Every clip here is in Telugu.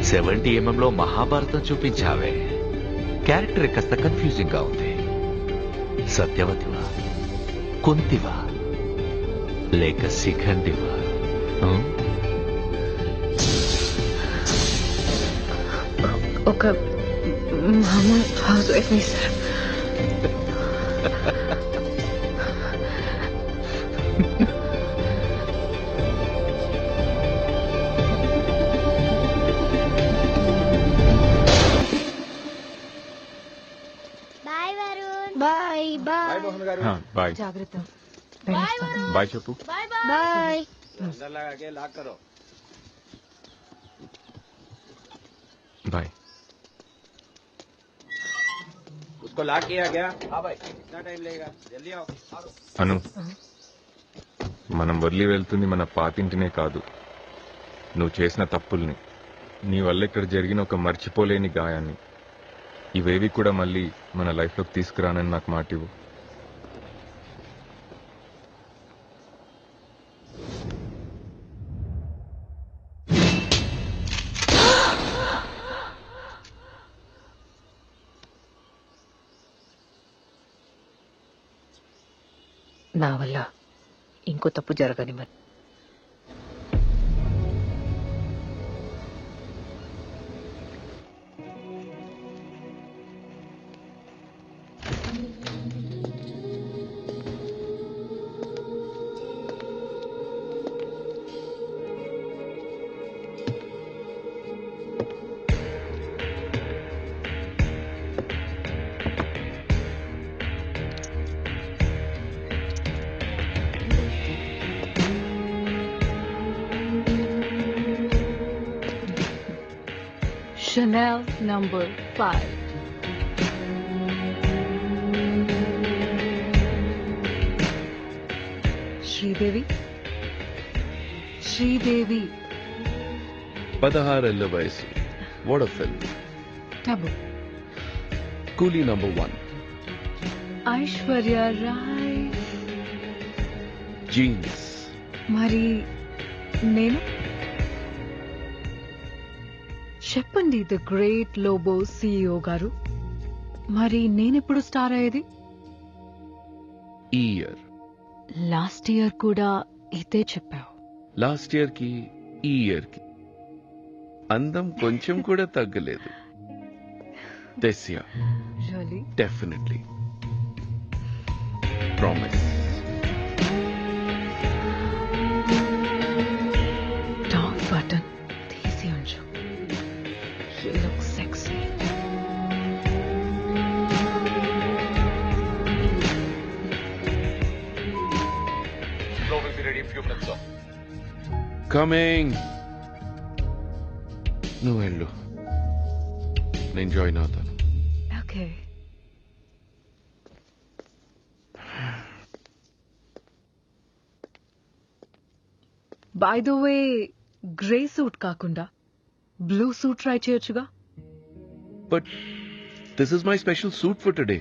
$70mm లో మహాభారతం చూపించావే. క్యారెక్టర్ కాస్త కన్ఫ్యూజింగ్ గా ఉంది. సత్యవతివా, కుంతివా, లేక శిఖండివా? ఒక మామూలు హౌస్ వైఫ్ ని సార్. Bye bye bye. జాగ్రత్త. బాయ్ చెప్పు. బాయ్. బాయ్. उसको लॉक किया क्या? हाँ भाई. कितना टाइम लगेगा? जल्दी आओ. అను, మనం వదిలి వెళ్తుంది మన పాతింటినే కాదు, నువ్వు చేసిన తప్పుల్ని, నీ వల్ల ఇక్కడ జరిగిన ఒక మర్చిపోలేని గాయాన్ని. ఇవేవి కూడా మళ్ళీ మన లైఫ్లోకి తీసుకురానని నాకు మాట ఇవ్వు. నా వల్ల ఇంకో తప్పు జరగని మరి. Chanel number 5. Sridevi. 16 వయసు. What a film. Tabu. కూలీ నంబర్ 1. Aishwarya Rai. జీన్స్. మరి నేను చెప్పండి, ద గ్రేట్ లోబో సిఇఓ గారు, మరి నేనెప్పుడు స్టార్ అయ్యేది? ఈ ఇయర్. లాస్ట్ ఇయర్ కూడా ఇదే చెప్పావు. లాస్ట్ ఇయర్ కి ఈ ఇయర్ కి అందం కొంచెం కూడా తగ్గలేదు. This year Really? Definitely. Promise. Top button తీసి ఉంచు. You look sexy. Flow will be ready in few minutes, sir. Coming. నువ్వు వెళ్ళు, నేను జాయిన్ అవుతాను. Okay. By the way, grey suit కాకుండా బ్లూ సూట్ ట్రై చేయొచ్చుగా. But this is my special suit for today.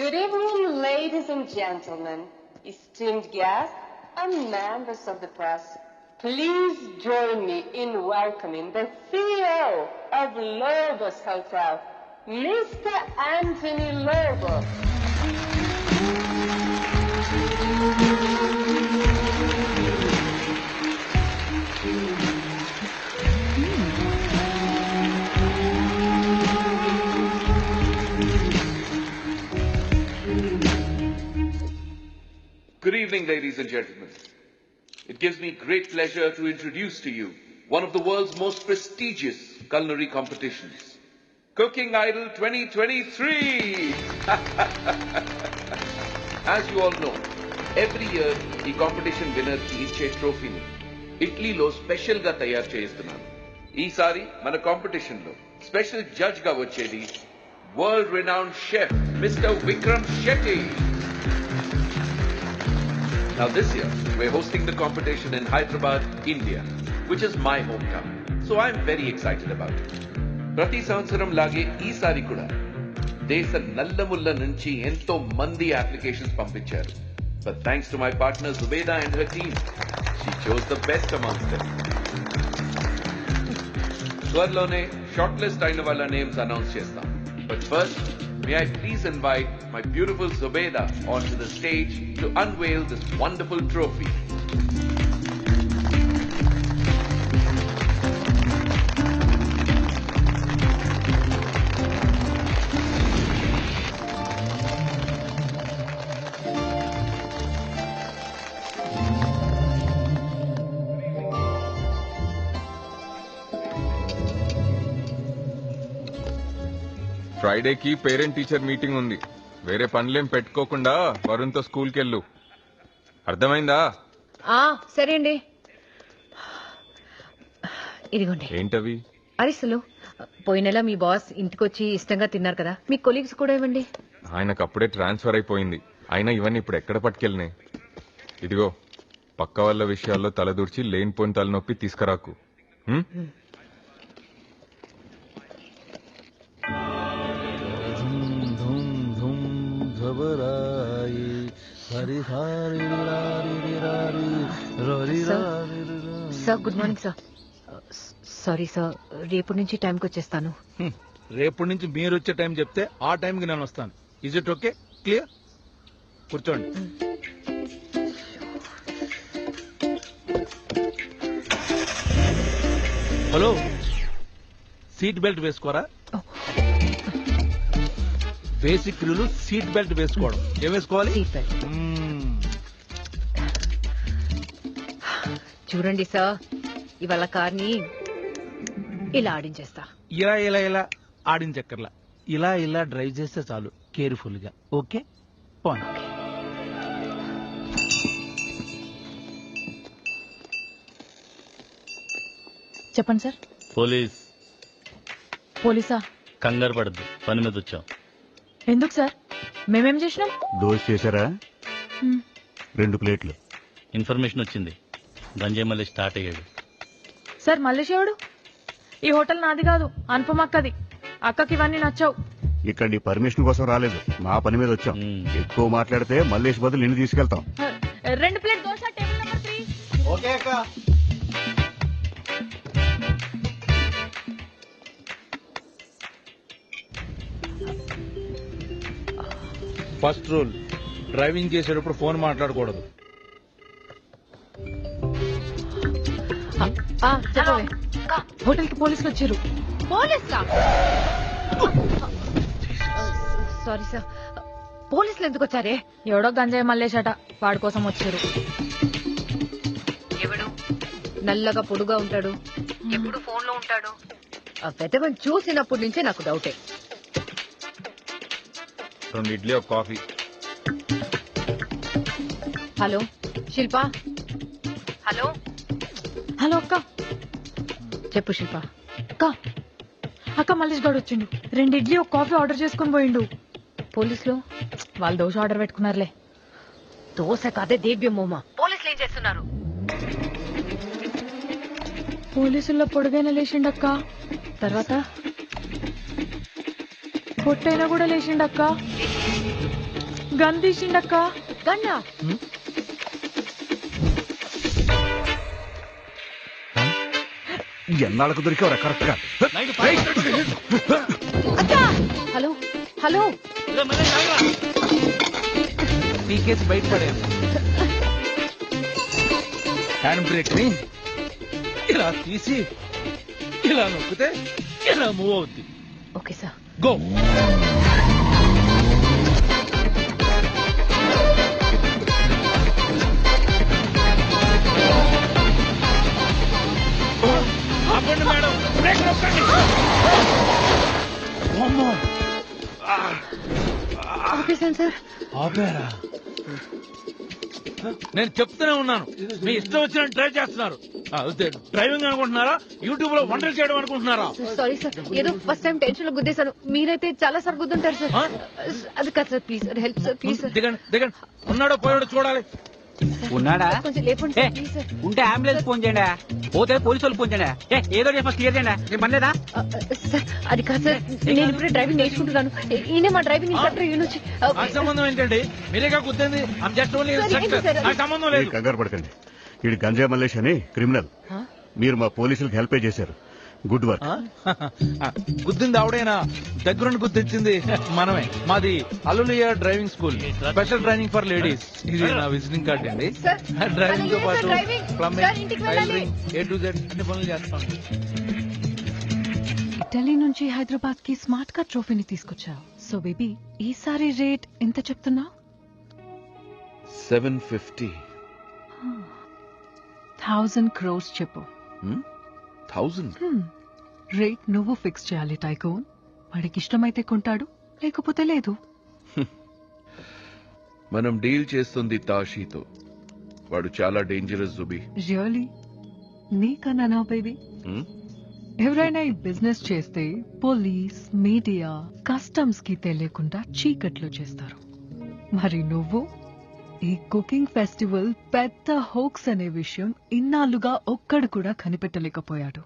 Good evening, ladies and gentlemen, esteemed guests, and members of the press. Please join me in welcoming the CEO of Lobos Hotel, Mr. Anthony Lobo. Good evening, ladies and gentlemen. It gives me great pleasure to introduce to you one of the world's most prestigious culinary competitions, Cooking Idol 2023. As you all know, every year ఈ కాంపిటీషన్ విన్నర్ కి ఇచ్చే ట్రోఫీని ఇటలీలో స్పెషల్ గా తయారు చేస్తున్నాను. ఈసారి మన కాంపిటీషన్ లో స్పెషల్ జడ్జ్ గా వచ్చేది world renowned chef mister Vikram Shetty. Now this year, we're hosting the competition in Hyderabad, India, which is my hometown. So I'm very excited about it. ప్రతి సంవత్సరం లాగే ఈసారి కూడా దేశ నల్లముల్ల నుంచి ఎంతో మంది అప్లికేషన్స్ పంపించారు. But thanks to my partner Zubeda and her team, she chose the best amongst them. త్వరలోనే షార్ట్ లిస్ట్ అయిన వాళ్ళ నేమ్స్ అనౌన్స్ చేస్తాం. But first, may I please invite my beautiful Zubeda onto the stage to unveil this wonderful trophy. ఫ్రైడేకి పేరెంట్ టీచర్ మీటింగ్ ఉంది. వేరే పనులేం పెట్టుకోకుండా వరుణ్తో స్కూల్కి వెళ్ళు. అర్థమైందా? సరే అండి. ఇదిగోండి. ఏంటవి? అరిసెలు. పోయిన నెల మీ బాస్ ఇంటికి వచ్చి ఇష్టంగా తిన్నారు కదా, మీ కొలీగ్స్ కూడా ఇవ్వండి. ఆయనకు అప్పుడే ట్రాన్స్ఫర్ అయిపోయింది. అయినా ఇవన్నీ ఇప్పుడు ఎక్కడ పట్టుకెళ్ళినాయి? ఇదిగో, పక్క వాళ్ళ విషయాల్లో తలదూర్చి లేనిపోయిన తలనొప్పి తీసుకురాకు. Sir good morning sir. Sorry sir, రేపు నుంచి టైంకి వచ్చేస్తాను. రేపటి నుంచి మీరు వచ్చే టైం చెప్తే ఆ టైంకి నేను వస్తాను. Is it okay? క్లియర్? కూర్చోండి. హలో, సీట్ బెల్ట్ వేసుకోరా? బేసిక్ రూల్ సీట్ బెల్ట్ వేసుకోవడం. ఏం వేసుకోవాలి? Seat belt. చూడండి సార్, ఇవాళ కార్ని ఇలా ఆడించేస్తా. ఇలా ఇలా ఇలా ఆడించక్కర్లా, ఇలా ఇలా డ్రైవ్ చేస్తే చాలు, కేర్ఫుల్ గా. ఓకే, పోనీ. చెప్పండి సార్. పోలీసా? కంగారు పడద్దు, పని మీద వచ్చాం. ఎందుకు సార్? మేమేం చేసినాం? దోశ చేశారా? 2 ప్లేట్లు. ఇన్ఫర్మేషన్ వచ్చింది, గంజాయి మళ్ళీ స్టార్ట్ అయ్యాడు. సార్ మల్లేష్ ఎవడు? ఈ హోటల్ నాది కాదు, అనుపమ అక్కది. అక్కకి ఇవన్నీ నచ్చావు. ఇక్కడ నీ పర్మిషన్ కోసం రాలేదు, మా పని మీద వచ్చాం. ఎక్కువ మాట్లాడితే మల్లేష్ బదులు నిన్ను తీసుకెళ్తాం. 2 plate dosa, table number 3. Okay అక్క. ఫస్ట్ రూల్, డ్రైవింగ్ చేసేటప్పుడు ఫోన్ మాట్లాడకూడదు. చెప్పవే. హోటల్ కి పోలీసులు వచ్చారు. పోలీసులా? సారీ సార్, పోలీసులు ఎందుకు వచ్చారే? ఎవడో గంజాయి మల్లేషట, వాడి కోసం వచ్చారు. ఎవడు? నల్లగా పొడుగా ఉంటాడు, ఎప్పుడు ఫోన్ లో ఉంటాడు. ఆ పెద్దవని చూసినప్పటి నుంచే నాకు డౌటే. 2 ఇడ్లీ, ఒక కాఫీ. హలో శిల్ప. హలో హలో అక్క. చెప్పు శిల్ప. అక్క మల్లేష్ గారు వచ్చిండు. 2 ఇడ్లీ, ఒక కాఫీ ఆర్డర్ చేసుకుని పోయిండు. పోలీసులు? వాళ్ళు దోశ ఆర్డర్ పెట్టుకున్నారులే. దోశ కాదే దేవ్యమోమా. పోలీసులు ఏం చేస్తున్నారు? పోలీసుల్లో పొడుగైన లేచిండక్క, తర్వాత పొట్టైనా కూడా లేచిండక్క, గన్ తీసిండక్క. గన్నా? ఎన్నాళ్ళకు దొరికావరా కరెక్ట్ గా? Hello hello. పీకేసి బయటపడేది. హ్యాండ్ బ్రేక్ ని ఇలా తీసి ఇలా నొక్కితే ఇలా మూవ్ అవుద్ది. Okay sir. గో. ఆపండి మేడం, బ్రేక్ నొక్కండి. ఆపేసాను సార్. ఆపారా? నేను చెప్తూనే ఉన్నాను, మీ ఇష్టం వచ్చినట్టు డ్రైవ్ చేస్తున్నారు. డ్రైవింగ్ అనుకుంటున్నారా, యూట్యూబ్ లో వంటలు చేయడం అనుకుంటున్నారా? సారీ సార్, ఏదో ఫస్ట్ టైం టెన్షన్ లో గుద్దేశాను. మీరైతే చాలా సార్ గుద్దుంటారు సార్. అది కాదు sir, please help sir, please sir. దిగండి దిగండి, ఉన్నాడో పోయాడో చూడాలి. ఉన్నాడా? కొంచెం లేపండి సార్, ప్లీజ్ సార్. ఉంటే అంబులెన్స్ ఫోన్ చేయండి, పోతే పోలీసు వాళ్ళు ఫోన్ చేయండి. ఏదో చెప్పి క్లియర్ చేయండి. నేను పనిలేదా? సార్ అది కాదు సార్, నేను ఇప్పుడే డ్రైవింగ్ నేర్చుకుంటున్నాను. ఈయనే మా డ్రైవింగ్ ఇన్స్ట్రక్టర్ యూనిచి. నాకు సంబంధం ఏంటండి? మీరేగా గుద్దింది. నాకు సంబంధం లేదు. కంగారు పడకండి, వీడు గంజా మల్లేష్ అని క్రిమినల్. మీరు మా పోలీసులకు హెల్ప్ చేశారు. Good work. గుద్దింది ఆవిడైనా, దగ్గరుండి గుర్తించింది మనమే. మాది అల్లులియా driving school, special training for ladies. ఇది నా విజిటింగ్ కార్డ్ అండి. డ్రైవింగ్ తో పాటు plumbing, tailoring, A to Z అన్ని పనులు చేస్తాం. ఇటలీ నుంచి హైదరాబాద్ కి స్మార్ట్ కార్డ్ ట్రోఫీని తీసుకొచ్చావు. సో బేబీ, ఈసారి రేట్ ఎంత చెప్తున్నావు? 750. 1000 crores చెప్పు. 1000. రేట్ నువ్వు ఫిక్స్ చేయాలి టైకోన్. వాడికి ఇష్టమైతే కొంటాడు, లేకపోతే లేదు. మనం డీల్ చేస్తుంది తాషితో. వాడు చాలా డేంజరస్ జుబి. రియలీ? నీకన్నా బేబీ. ఎవరైనా ఈ బిజినెస్ చేస్తే పోలీస్, మీడియా, కస్టమ్స్ కి తెలియకుండా చీకట్లో చేస్తారు. మరి నువ్వు ఈ కుకింగ్ ఫెస్టివల్ పెద్ద హోక్స్ అనే విషయం ఇన్నాళ్లుగా ఒక్కడు కూడా కనిపెట్టలేకపోయాడు.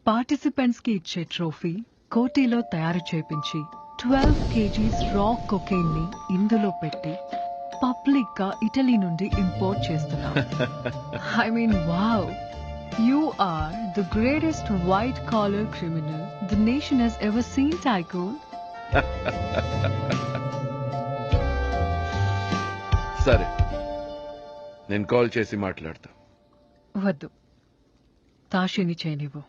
పార్టిసిపెంట్స్ కి ఇచ్చే ట్రోఫీ కోటిలో తయారు చేపించి 12 kgs రా కొకైన్ ని ఇందులో పెట్టి పబ్లిక్ గా ఇటలీ నుండి ఇంపోర్ట్ చేస్తున్నాం. I mean wow, you are the greatest white collar criminal the nation has ever seen, Tycoon. సరే, నేను కాల్ చేసి మాట్లాడతా. వద్దు, తాషిని చేయనివ్వు.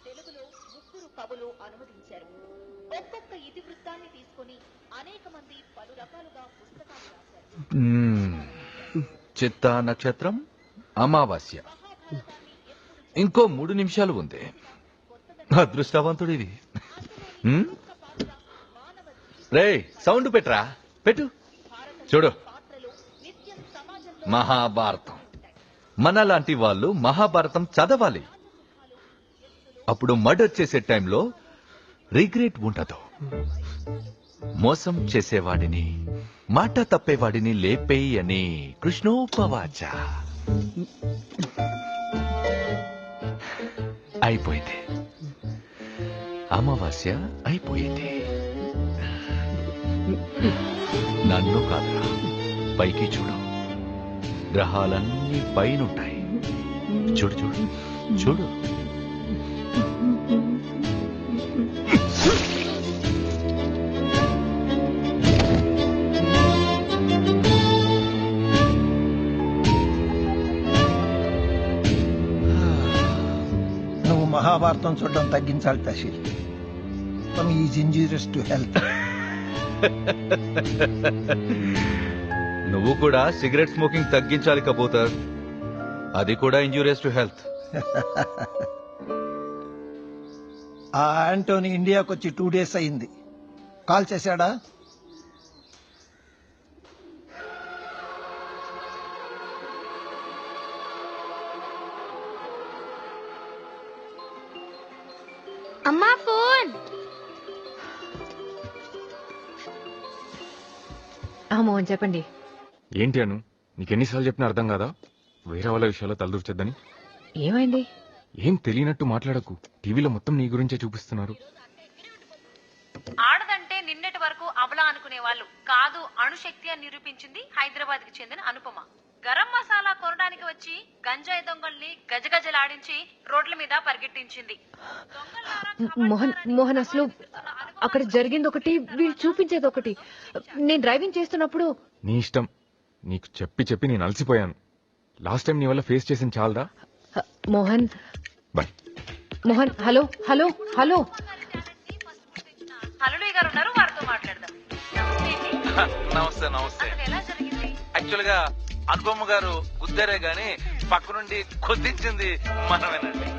తెలుగులో 3 కవులు అనువదించారు. ఒక్కొక్క ఇతివృత్తాన్ని తీసుకొని అనేక మంది పలు రకాలుగా పుస్తకాలు రాశారు. చిత్తా నక్షత్రం, అమావాస్య. ఇంకో 3 నిమిషాలు ఉంది. అదృష్టవంతుడివి. రే, సౌండ్ పెట్రా, పెట్టు. చూడు, మహాభారతం. మనలాంటి వాళ్ళు మహాభారతం చదవాలి. అప్పుడు మర్డర్ చేసే టైంలో రిగ్రెట్ ఉండదు. మోసం చేసేవాడిని, మాట తప్పేవాడిని లేపేయి అని కృష్ణోపవాచ. అయిపోయింది, అమావాస్య అయిపోయింది. నన్ను కాదురా, పైకి చూడు. గ్రహాలన్నీ పైనుంటాయి. చూడు చూడు చూడు. నువ్వు మహాభారతం చూడడం తగ్గించాలి tehsil. Is injurious to health. నువ్వు కూడా సిగరెట్ స్మోకింగ్ తగ్గించాలి కబూతర్. అది కూడా ఇంజూరియస్ టు హెల్త్. ఆ యాంటోనీ ఇండియాకి వచ్చి 2 days అయింది. కాల్ చేశాడా? అమ్మా ఫోన్. మోహన్ చెప్పండి. ఏంటి అను, నీకెన్నిసార్లు చెప్పినా అర్థం కాదా? వేరే వాళ్ళ విషయాల్లో తలదూర్చొద్దని. ఏమైంది? ఏం తెలియనట్టు మాట్లాడకు. టీవీలో మొత్తం నీ గురించే చూపిస్తున్నారు. ఆడదంటే నిన్నటి వరకు అబలా అనుకునే వాళ్ళు కాదు అణుశక్తి అని నిరూపించింది హైదరాబాద్ కి చెందిన అనుపమ. గరం మసాలా కొనడానికి వచ్చి గంజాయి దొంగల్ని గజగజలాడించి రోడ్ల మీద పరిగెట్టించింది. మోహన్ అసలు అక్కడ జరిగింది ఒకటి, వీళ్ళు చూపించేది ఒకటి. నేను డ్రైవింగ్ చేస్తున్నప్పుడు. నీ ఇష్టం. నీకు చెప్పి చెప్పి నేను అలసిపోయాను. లాస్ట్ టైం నీ వల్ల ఫేస్ చేసింది చాలదా? Mohan bye. Mohan, hello hello hello. అల్లుడి గారు ఉన్నారు, వారితో మాట్లాడదాం. నమస్తే నమస్తే. ఎలా జరిగింది? యాక్చువల్ గా అనుపమ గారు గుద్దారే గాని పక్క నుండి కొద్దించింది మనమేనండి.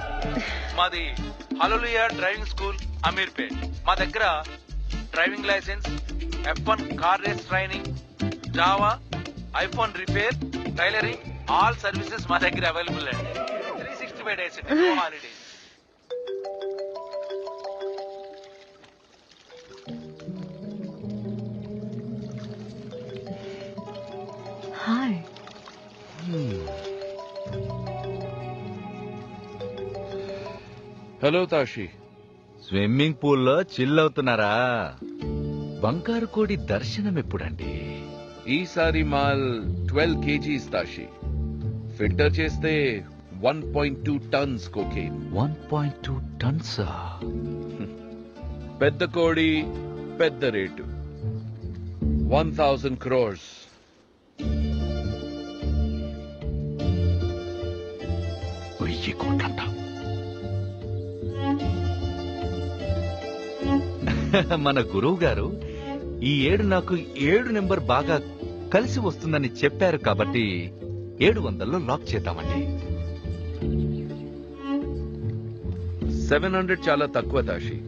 మాది హల్లెలూయా డ్రైవింగ్ స్కూల్ అమీర్పేట్. మా దగ్గర driving licence, F1 car race training, Java, iPhone repair, tailoring, all services మా దగ్గర అవైలబుల్ అండి. 365 days holidays. Hi. Hello Tashi. Swimming పూల్లో చిల్ అవుతున్నారా? బంగారు కోడి దర్శనం ఎప్పుడండి? ఈసారి మాల్ 12 kgs తాషి. ఫిల్టర్ చేస్తే 1.2 tons కోకేన్. 1.2 tons. పెద్ద కోడి, పెద్ద రేటు. 1000 crores. కోట్లంట. మన గురువు గారు ఈ ఏడు నాకు 7 నెంబర్ బాగా కలిసి వస్తుందని చెప్పారు కాబట్టి 700లో లాక్ చేద్దామండి. 700 చాలా తక్కువ తాషి.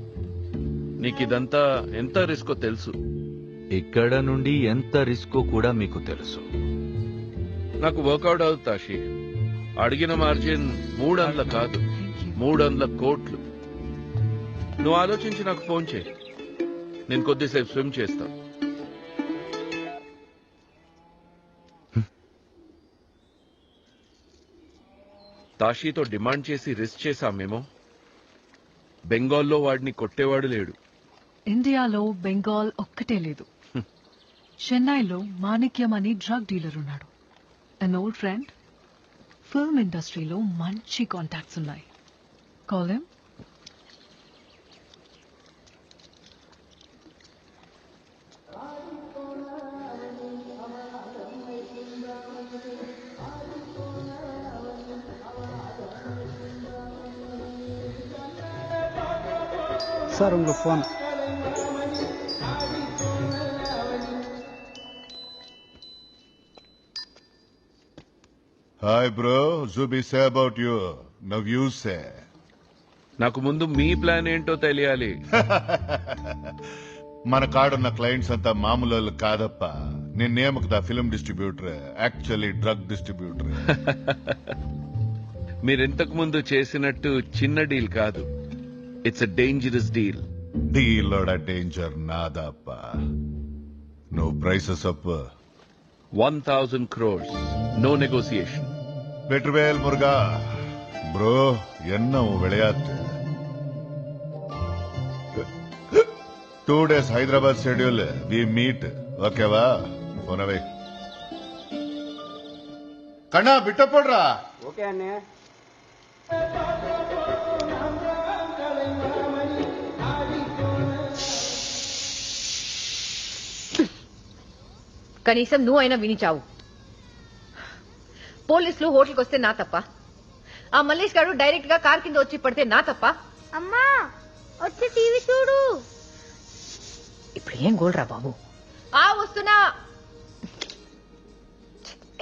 నీకిదంతా ఎంత రిస్కో తెలుసు. ఇక్కడ నుండి ఎంత రిస్కో కూడా మీకు తెలుసు. నాకు వర్కౌట్ అవుతుంది తాషి. అడిగిన మార్జిన్ 300 కాదు, 300 కోట్లు. నువ్వు ఆలోచించి నాకు ఫోన్ చేయి. నేను కొద్దిసేపు స్విమ్ చేస్తా. తాషితో డిమాండ్ చేసి రిస్క్ చేశామేమో. బెంగాల్లో వాడిని కొట్టేవాడు లేడు. ఇండియాలో బెంగాల్ ఒక్కటే లేదు. చెన్నైలో మాణిక్యం అని డ్రగ్ డీలర్ ఉన్నాడు. An old friend. ఫిల్మ్ ఇండస్ట్రీలో మంచి కాంటాక్ట్స్ ఉన్నాయి. Call him. சார் உங்க phone. Hi bro, Jubi say about you. Now you say. నాకు ముందు మీ ప్లాన్ ఏంటో తెలియాలి. మన కాడున్న క్లయింట్స్ అంతా మామూలు వాళ్ళు కాదప్ప. నిన్నేమకుదా film distributor, actually drug distributor. మీరింతకు ముందు చేసినట్టు చిన్న డీల్ కాదు. It's a dangerous deal. డీలోడ డేంజర్ నాదప్ప. నువ్వు prices up 1000 crores. No negotiation. Vetrivel Muruga. Bro, என்ன உன் விளையாட்டு? 2 days Hyderabad schedule. We meet. ஓகேவா? போனவே. கண்ணா விட்ட போடுறா. ఓకే అన్నయ్య. కనీసం నువ్వు అయినా విని చావు. పోలీసులు హోటల్కి వస్తే నా తప్ప? ఆ మల్లేష్ గారు డైరెక్ట్ గా కార్ కింద వచ్చి పడితే నా తప్ప? అమ్మా వచ్చి టీవీ చూడు. ఇప్పుడు ఏం గోల్రా బాబు? వస్తున్నా.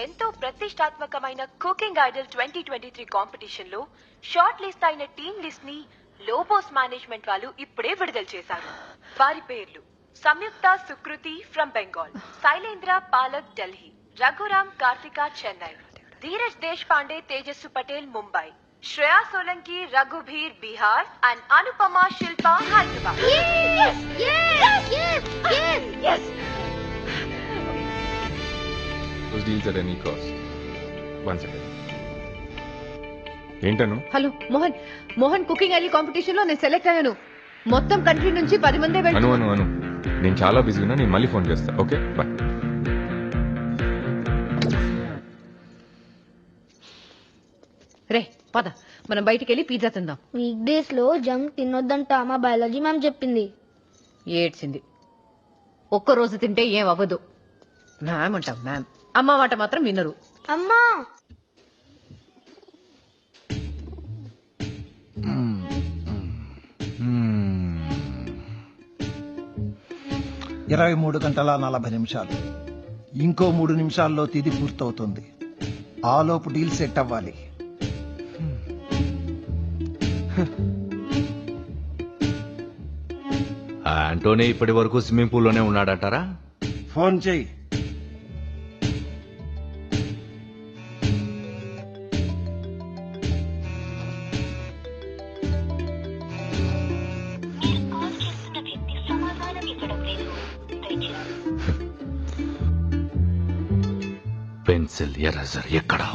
ఎంతో ప్రతిష్టాత్మకమైన కుకింగ్ ఐడల్ 2023 కాంపిటీషన్ లో షార్ట్ లిస్ట్ అయిన టీమ్ లిస్ట్ ని లోబోస్ మేనేజ్మెంట్ వాళ్ళు ఇప్పుడే విడుదల చేశారు. వారి పేర్లు: Samyukta Sukriti from Bengal, Shailendra Palak Delhi, Raghuram Karthika Chennai, Dheeraj Desh Pandey Tejas Patel Mumbai, Shreya Solanki Raghubir Bihar and Anupama Shilpa Hyderabad. Those deals at any cost. One second. ఏంటను? Hello Mohan. Mohan, cooking idol competition లో నేను సెలెక్ట్ అయ్యాను. మొత్తం కంట్రీ నుంచి 10 మందే అను అను అను నేను చాలా బిజీ ఉన్నా. నేను మళ్ళీ ఫోన్ చేస్తా. Okay bye. రే పద, మనం బయటికి వెళ్ళి పిజ్జా తిందాం. వీక్ డేస్ లో జంక్ తినొద్దంట మా బయాలజీ మ్యామ్ చెప్పింది. ఏడ్చింది. ఒక్కరోజు తింటే ఏం అవ్వదు. మ్యామ్ అంటాం మ్యామ్. అమ్మ మాట మాత్రం వినరు. అమ్మా 23 గంటల 40 నిమిషాలు. ఇంకో 3 నిమిషాల్లో తిది పూర్తవుతుంది. ఆలోపు డీల్ సెట్ అవ్వాలి. ఆంటోనీ ఇప్పటి వరకు స్విమ్మింగ్ పూల్ లోనే ఉన్నాడంటారా? ఫోన్ చెయ్యి. పెన్సిల్ ఎరేజర్ ఎక్కడా?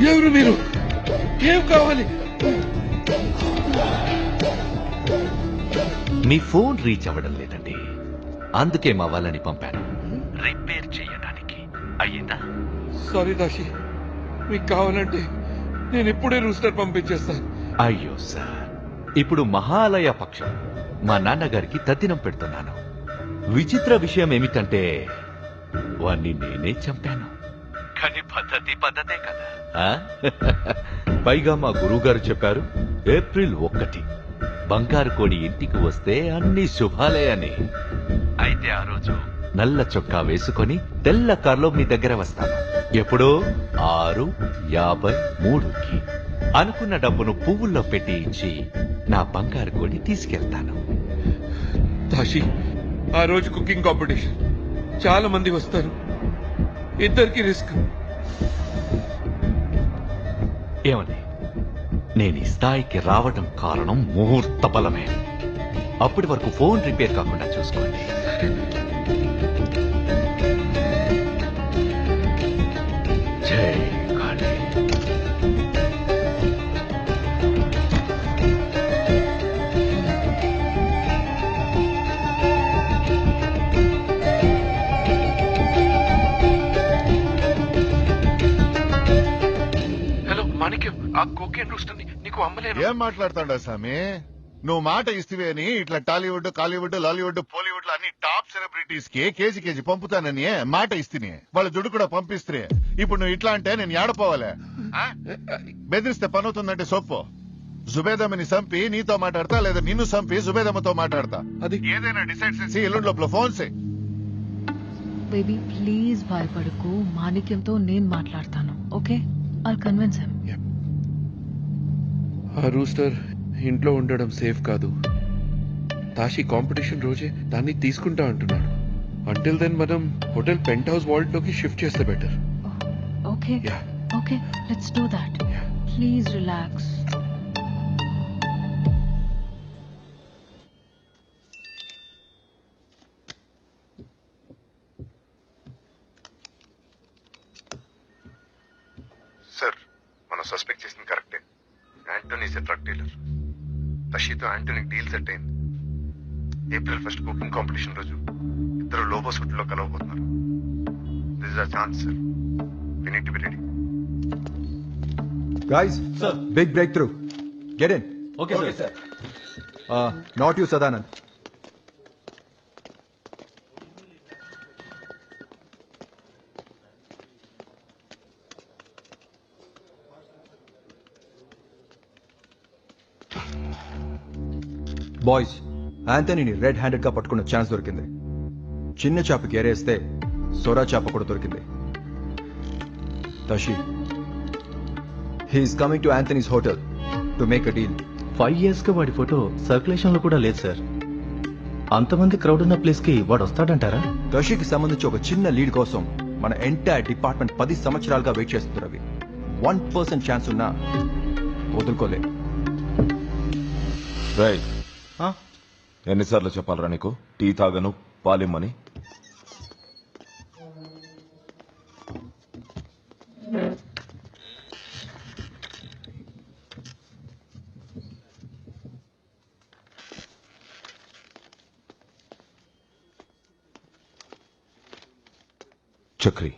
ఎవరు మీరు? ఏం కావాలి? మీ ఫోన్ రీచ్ అవ్వడం లేదండి, అందుకే మా వాళ్ళని పంపాను రిపేర్ చేయడానికి. అయ్యిందా? సారీ దాషి, మీకు కావాలంటే నేను ఇప్పుడే రూస్టర్ పంపించేస్తాను. అయ్యో సార్, ఇప్పుడు మహాలయ పక్షం మా నాన్నగారికి తద్దినం పెడుతున్నాను. విచిత్ర విషయం ఏమిటంటే వాణ్ణి నేనే చంపాను. కానీ పద్ధతే కదా. పైగా మా గురువుగారు చెప్పారు ఏప్రిల్ 1 బంగారు కోడి ఇంటికి వస్తే అన్ని శుభాలే అని. అయితే ఆ రోజు నల్ల చొక్కా వేసుకొని తెల్ల కార్లో మీ దగ్గర వస్తాను. ఎప్పుడో 6:53కి అనుకున్న డబ్బును పువ్వుల్లో పెట్టి ఇచ్చి నా బంగారు కోడి తీసుకెళ్తాను. దాషి, ఆ రోజు కుకింగ్ కాంపిటీషన్, చాలా మంది వస్తారు, ఇద్దరికి రిస్క్. ఏమని? నేను ఈ స్థాయికి రావడం కారణం ముహూర్త బలమే. అప్పటి వరకు ఫోన్ రిపేర్ కాకుండా చూసుకోండి. జై కాళీ. ఆ కోకేన్ రూస్టర్ నీకు అమ్మలేను. ఏం మాట్లాడతాడా స్వామి? నువ్వు మాట ఇస్తే అని ఇట్లా టాలీవుడ్, కాలీవుడ్, లాలీవుడ్, బాలీవుడ్ లో అన్ని టాప్ సెలబ్రిటీస్ కి కేజీ పంపుతానని మాట ఇస్తే వాళ్ళ జుడు కూడా పంపిస్తే ఇప్పుడు నువ్వు ఇట్లా అంటే నేను ఏడపోవాలే? బెదిరిస్తే పనవుతుందంటే సొప్పు. జుబేదమ్మని చంపి నీతో మాట్లాడతా, లేదా నిన్ను చంపి జుబేదమ్మతో మాట్లాడతా. అది ఏదైనా డిసైడ్ చేసి ఎల్లుండి లోపల ఫోన్ చేయి. బేబీ ప్లీజ్ భయపడకు, మాణిక్యంతో నేను మాట్లాడతాను. Okay, I'll convince him. ఆ రూస్టర్ ఇంట్లో ఉండడం సేఫ్ కాదు. తాషి కాంపిటీషన్ రోజే దాన్ని తీసుకుంటా అంటున్నాడు. అంటిల్ దెన్ మనం హోటల్ పెంట్ హౌస్ వాల్ట్ లోకి షిఫ్ట్ చేస్తే better. Okay okay, let's do that. Please relax. Sir, మనం సస్పెక్ట్ చేసింది కరెక్టే. Antony is a drug dealer. తషితో యాంటోనీకి డీల్ సెట్ అయింది. ఏప్రిల్ 1 కుకింగ్ కాంపిటీషన్ రోజు ఇద్దరు లోబోస్ హోటల్లో కలవబోతున్నారు. This is a chance sir. We need to be ready. Guys, sir, big breakthrough. Get in. Okay, sir. Not you, Sadanand. Boys, యాంథనీని రెడ్ హ్యాండెడ్ గా పట్టుకున్న ఛాన్స్ దొరికింది. చిన్న చేపకి ఎరేస్తే సొరా చేప కూడా దొరికింది. Tashi, he's coming to Anthony's hotel to make a deal. 5 years గా వాడి ఫోటో సర్క్యులేషన్ లో కూడా లేదు సార్. అంతమంది క్రౌడ్ ఉన్న ప్లేస్ కి వాడు వస్తాడంటారా? తషికి సంబంధించి ఒక చిన్న లీడ్ కోసం మన ఎంటైర్ డిపార్ట్మెంట్ 10 సంవత్సరాలుగా వెయిట్ చేస్తుంది రవి. 1% ఛాన్స్ ఉన్నా వదులుకోలే. ఎన్నిసార్లు చెప్పాలరా నీకు టీ తాగను పాలిమ్మని? Chakri.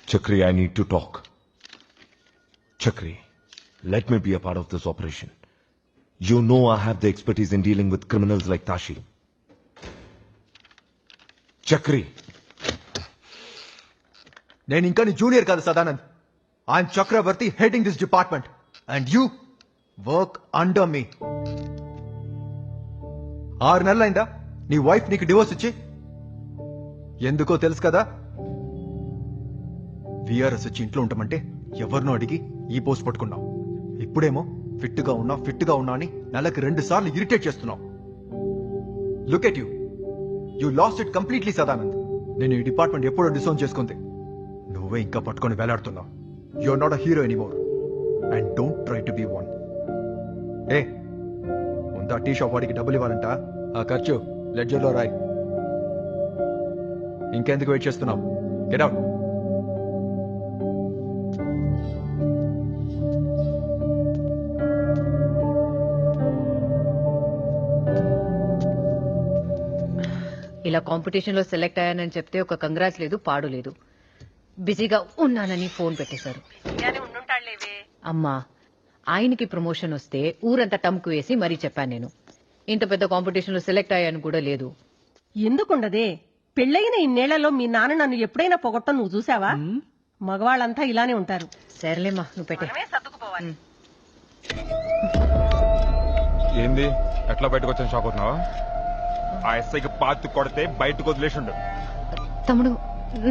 Chakri, I need to talk. Chakri, let me be a part of this operation. You know I have the expertise in dealing with criminals like Tashi. Chakri. నేను ఇంకా నీ జూనియర్ కాదు Sadanand. I'm Chakravarthi, heading this department, and you work under me. 6 నెలలైందా నీ వైఫ్ నీకు డివోర్స్ ఇచ్చి? ఎందుకో తెలుసు కదా. విఆర్ఎస్ వచ్చి ఇంట్లో ఉంటామంటే ఎవరినో అడిగి ఈ పోస్ట్ పట్టుకున్నావు. ఇప్పుడేమో ఫిట్ గా ఉన్నా అని నెలకి 2 సార్లు ఇరిటేట్ చేస్తున్నావు. Look at you lost it completely Sadanand. నేను ఈ డిపార్ట్మెంట్ ఎప్పుడో డిసోన్ చేసుకుంది. నువ్వే ఇంకా పట్టుకొని వేలాడుతున్నావు. You are not a hero anymore and don't try to be one. ఏ ముందా టీ షాప్ వాడికి డబ్బులు ఇవ్వాలంట. ఆ ఖర్చు లెడ్జర్లో రాయ్. ఇంకెందుకు వెయిట్ చేస్తున్నావు? Get out. ఇలా కాంపిటీషన్ లో సెలెక్ట్ అయ్యానని చెప్తే ఒక కంగ్రాట్స్ లేదు, పాడు లేదు. బిజీగా ఉన్నానని ఫోన్ పెట్టేశారు. అమ్మా, ఆయనకి ప్రమోషన్ వస్తే ఊరంతా టమ్కు వేసి మరీ చెప్పాను. నేను ఇంత పెద్ద కాంపిటీషన్ లో సెలెక్ట్ అయ్యాను కూడా లేదు. ఎందుకుండదే? పెళ్ళైన ఇన్నేళ్లలో మీ నాన్న నన్ను ఎప్పుడైనా పొగట్టం నువ్వు చూసావా? మగవాళ్ళంతా ఇలానే ఉంటారు. సరేలేమ్మా, నువ్వు పెట్టే. ఏంది ఎట్లా బయటకు వచ్చాను? షాక్ అవుతున్నావా? ఆ ఎస్ఐకి పాతి కొడితే బయటకు వదిలేసిండు. తమ్ముడు,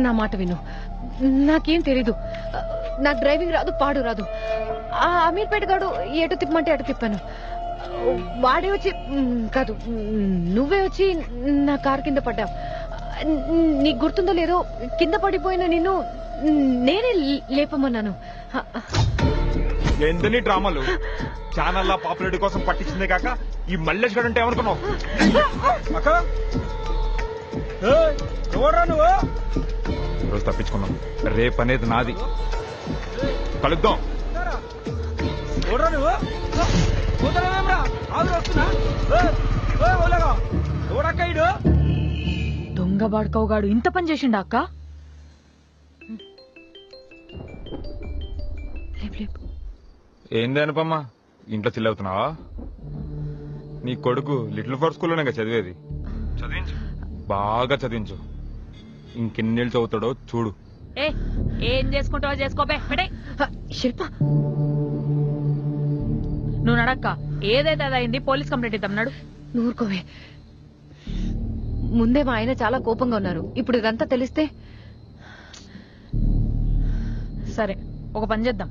నా మాట విను. నాకేం తెలీదు. నాకు డ్రైవింగ్ రాదు, పాడు రాదు. ఆ అమీర్పేట గాడు ఎటు తిప్పమంటే అటు తిప్పాను. వాడే వచ్చి కాదు, నువ్వే వచ్చి నా కారు కింద పడ్డావు. నీకు గుర్తుందో లేదో, కింద పడిపోయిన నిన్ను నేనే లేపమన్నాను. ఏందని డ్రామాలు? ఛానల్ పాపులారిటీ కోసం పట్టించిందే కాక ఈ మల్లేష్ గడు అంటే ఏమనుకున్నావు? రోజు తప్పించుకున్నాం. రేపు అనేది నాది. కలుద్దాం. దొంగ బాడుకోగాడు ఇంత పని చేసిండా అక్క? ఏంది అనుపమ్మా, ఇంట్లో చిల్లవుతున్నావా? నీ కొడుకు లిటిల్ ఫర్ స్కూల్లోనే చదివేది. చదివించు, బాగా చదివించు. ఇంకెన్నేళ్ళు చదువుతాడో చూడు. ఏం చేసుకుంటావో చేసుకోబే. శిల్ప, నువ్వు నడక్క. ఏదైతే అదైంది, పోలీస్ కంప్లైంట్ ఇద్దాం. నూరుకోవే. ముందే మా ఆయన చాలా కోపంగా ఉన్నారు. ఇప్పుడు ఇదంతా తెలిస్తే? సరే, ఒక పని చేద్దాం.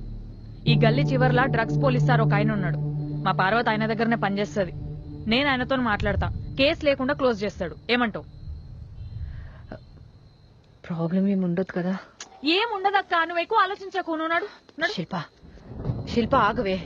ఈ గల్లీ చివర్లా డ్రగ్స్ పోలీస్ సార్ ఒక ఆయన ఉన్నాడు. మా పార్వతి ఆయన దగ్గరనే పనిచేస్తుంది. నేను ఆయనతో మాట్లాడతా. కేసు లేకుండా క్లోజ్ చేస్తాడు. ఏమంటావు? ప్రాబ్లం ఏముండదు కదా? ఏముండదక్క, నువ్వు ఎక్కువ ఆలోచించకు. నువ్వు శిల్ప, శిల్ప ఆగవే.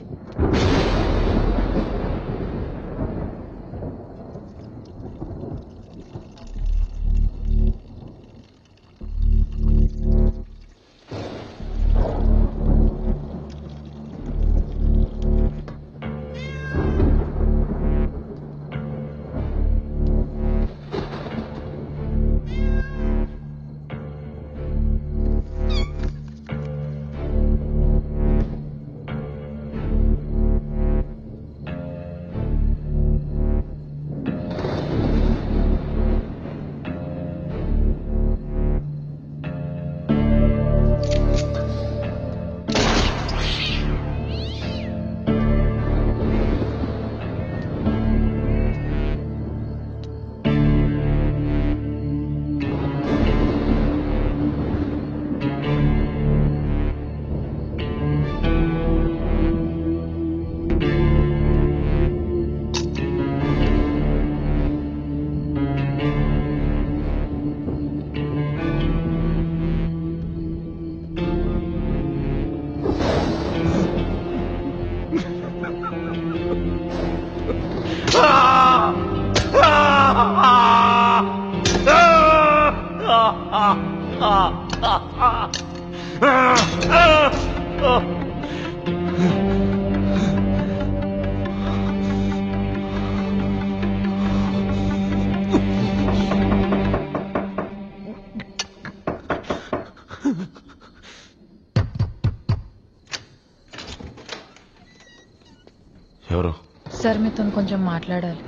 ఎవరు? సార్ మీతో కొంచెం మాట్లాడాలి.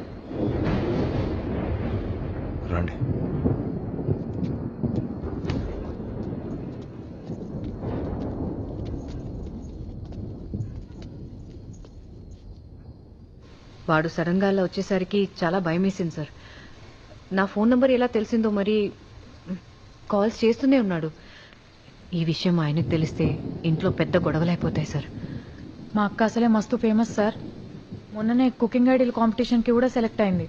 రండి. వాడు సడన్ గా అలా వచ్చేసరికి చాలా భయం వేసింది సార్. నా ఫోన్ నంబర్ ఎలా తెలిసిందో మరి కాల్స్ చేస్తూనే ఉన్నాడు. ఈ విషయం ఆయనకు తెలిస్తే ఇంట్లో పెద్ద గొడవలైపోతాయి సార్. మా అక్క అసలే మస్తు ఫేమస్ సార్. మొన్ననే కుకింగ్ ఐడియల్ కాంపిటీషన్ కి కూడా సెలెక్ట్ అయింది.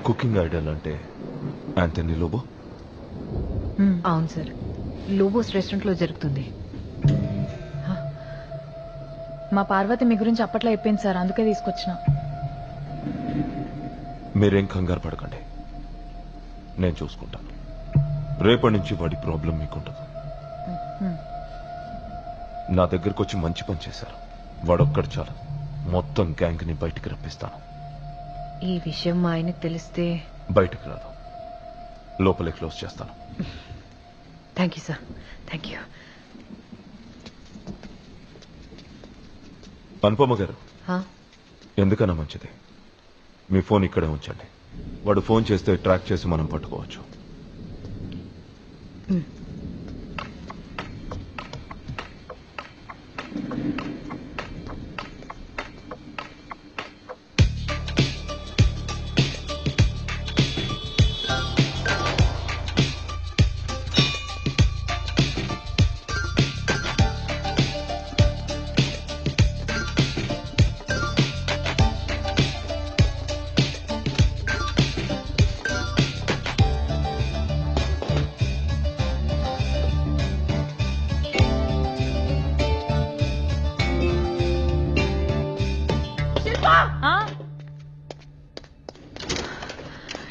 కుకింగ్ ఐడల్ అంటే యాంథనీ లోబో? అవును సార్, లోబోస్ రెస్టారెంట్ లో జరుగుతుంది. మా పార్వతి మీ గురించి అప్పట్లో అయిపోయింది సార్, అందుకే తీసుకొచ్చిన. మీరేం కంగారు పడకండి, నేను చూసుకుంటాను. రేపటి నుంచి వాడి ప్రాబ్లం మీకుండదు. నా దగ్గరకు వచ్చి మంచి పని చేశారు. వాడొక్కడు చాలు, మొత్తం గ్యాంగ్ ని బయటికి రప్పిస్తాను. ఈ విషయం మా ఆయనకు తెలిస్తే? బయటికి రాదు, లోపలే క్లోజ్ చేస్తాను. Thank you sir, thank you. Anupama గారు, ఎందుకన్నా మంచిది మీ ఫోన్ ఇక్కడే ఉంచండి. వాడు ఫోన్ చేస్తే ట్రాక్ చేసి మనం పట్టుకోవచ్చు.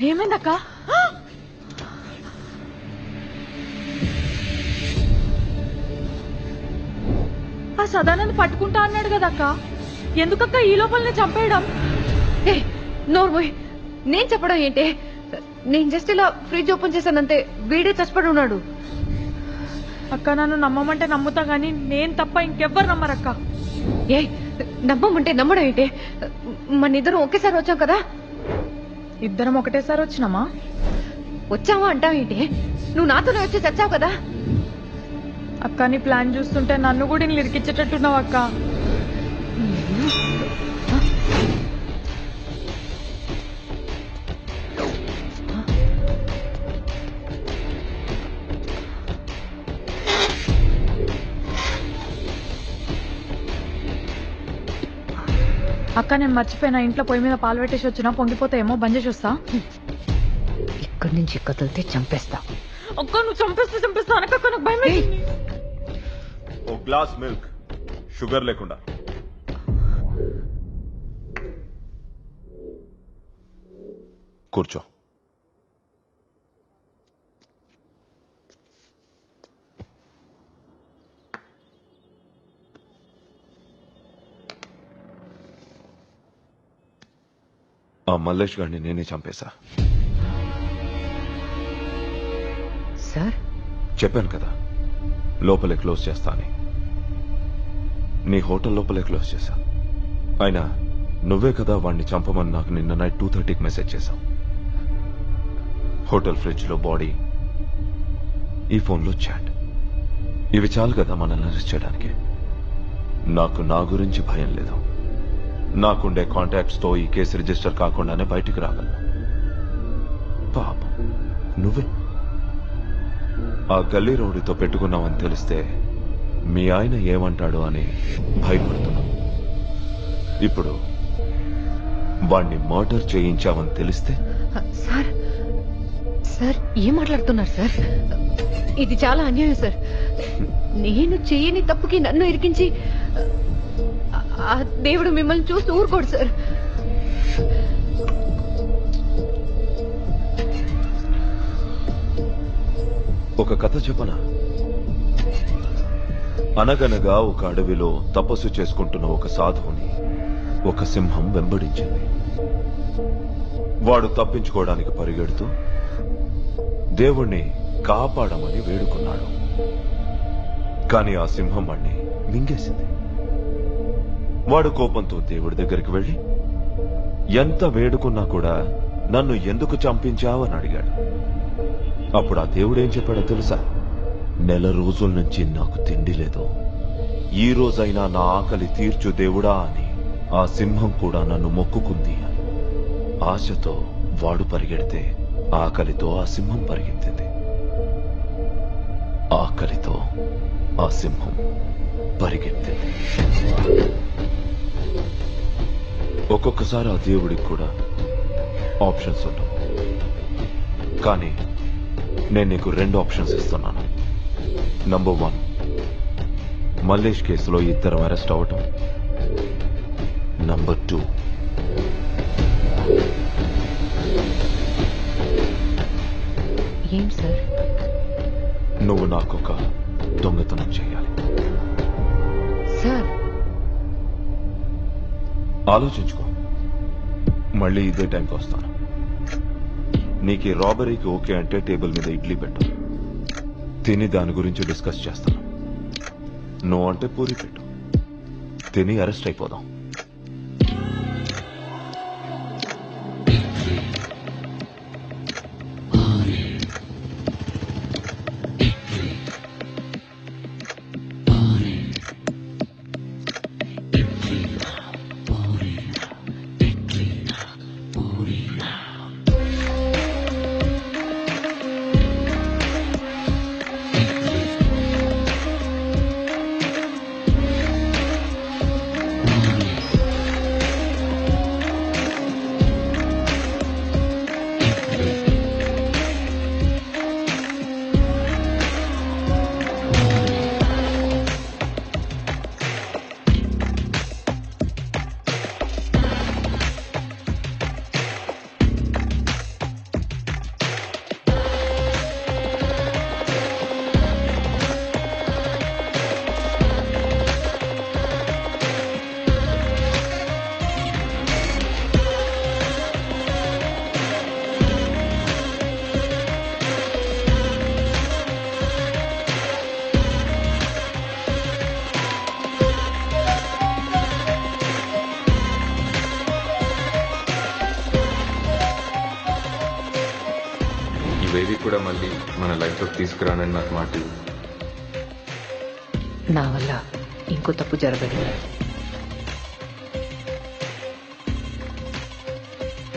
ఏమైందక్క? ఆ సదానంద్ పట్టుకుంటా అన్నాడు కదక్క, ఎందుకక్క ఈ లోపలనే చంపేయడం? నోర్మోయ్, నేను చెప్పడం ఏంటి? నేను జస్ట్ ఇలా ఫ్రిడ్జ్ ఓపెన్ చేశానంతే, వీడే చచ్చిపడి ఉన్నాడు. అక్క నన్ను నమ్మమంటే నమ్ముతా గానీ నేను తప్ప ఇంకెవ్వరు నమ్మరక్క. ఏ నమ్మమంటే నమ్మడం ఏంటి? మన ఇద్దరం ఒకేసారి వచ్చాం కదా. ఇద్దరం ఒకటేసారి వచ్చినామా? వచ్చావా అంటావేంటి? నువ్వు నాతోనే వచ్చి చచ్చావు కదా. అక్క నీ ప్లాన్ చూస్తుంటే నన్ను కూడా ఇరికిచ్చేటట్టున్నావు అక్క. అక్క నేను మర్చిపోయినా, ఇంట్లో పొయ్యి మీద పాలు పెట్టేసి వచ్చినా పొంగిపోతాయేమో, బంద్ చేసి వస్తా. ఇక్కడి నుంచి కదిలితే చంపేస్తా. అక్క నువ్వు చంపేస్తా అనక నాకు భయం వేసింది. ఓ గ్లాస్ మిల్క్, షుగర్ లేకుండా. కూర్చో. ఆ మల్లేష్ గారిని నేనే చంపేశా. సార్ చెప్పాను కదా లోపలే క్లోజ్ చేస్తా అని. నీ హోటల్ లోపలే క్లోజ్ చేశా. అయినా నువ్వే కదా వాడిని చంపమని నాకు నిన్న నైట్ 2:30కి మెసేజ్ చేశావు. హోటల్ ఫ్రిడ్జ్ లో బాడీ, ఈ ఫోన్లో చాట్, ఇవి చాలు కదా మనల్ని అరెస్ట్ చేయడానికి. నాకు నా గురించి భయం లేదు. నాకుండే కాంటాక్ట్స్ తో ఈ కేసు రిజిస్టర్ కాకుండానే బయటికి రాగలను. పాపం నువ్వే ఆ గల్లీ రౌడీతో పెట్టుకున్నావని తెలిస్తే మీ ఆయన ఏమంటాడు అని భయపడుతున్నా. ఇప్పుడు వాణ్ణి మర్డర్ చేయించావని తెలిస్తే? సార్ సార్ ఏం మాట్లాడుతున్నారు సార్? ఇది చాలా అన్యాయం సార్. నేను చేయని తప్పుకి నన్ను ఇరికించి ఆ దేవుడు మిమ్మల్ని చూస్తూ ఊరుకోడు సార్. ఒక కథ చెప్పనా? అనగనగా ఒక అడవిలో తపస్సు చేసుకుంటున్న ఒక సాధువుని ఒక సింహం వెంబడించింది. వాడు తప్పించుకోవడానికి పరిగెడుతూ దేవుణ్ణి కాపాడమని వేడుకున్నాడు. కానీ ఆ సింహం వాణ్ణి మింగేసింది. వాడు కోపంతో దేవుడి దగ్గరికి వెళ్ళి ఎంత వేడుకున్నా కూడా నన్ను ఎందుకు చంపించావు అని అడిగాడు. అప్పుడు ఆ దేవుడేం చెప్పాడో తెలుసా? నెల రోజుల నుంచి నాకు తిండి లేదు, ఈ రోజైనా నా ఆకలి తీర్చు దేవుడా అని ఆ సింహం కూడా నన్ను మొక్కుకుంది అని. ఆశతో వాడు పరిగెడితే ఆకలితో ఆ సింహం పరిగెత్తింది. ఆకలితో ఆ సింహం పరిగెత్తింది. ఒక్కొక్కసారి ఆ దేవుడికి కూడా ఆప్షన్స్ ఉండవు. కానీ నేను నీకు 2 ఆప్షన్స్ ఇస్తున్నాను. నంబర్ 1, మల్లేష్ కేసులో 2 అరెస్ట్ అవటం. నంబర్ 2, ఏం సార్? నువ్వు నాకొక దొంగతనం చేయాలి. సార్ ఆలోచించుకో, మళ్ళీ ఇదే టైంకి వస్తాను. నీకు ఈ రాబరీకి ఓకే అంటే టేబుల్ మీద ఇడ్లీ పెట్టు, తిని దాని గురించి డిస్కస్ చేస్తాను. నువ్వు అంటే పూరి పెట్టు, తిని అరెస్ట్ అయిపోదాం. ఇవేవి కూడా మళ్ళీ మన లైఫ్లోకి తీసుకురానని నాకు మాట ఇవ్వు. నా వల్ల ఇంకో తప్పు జరగదు.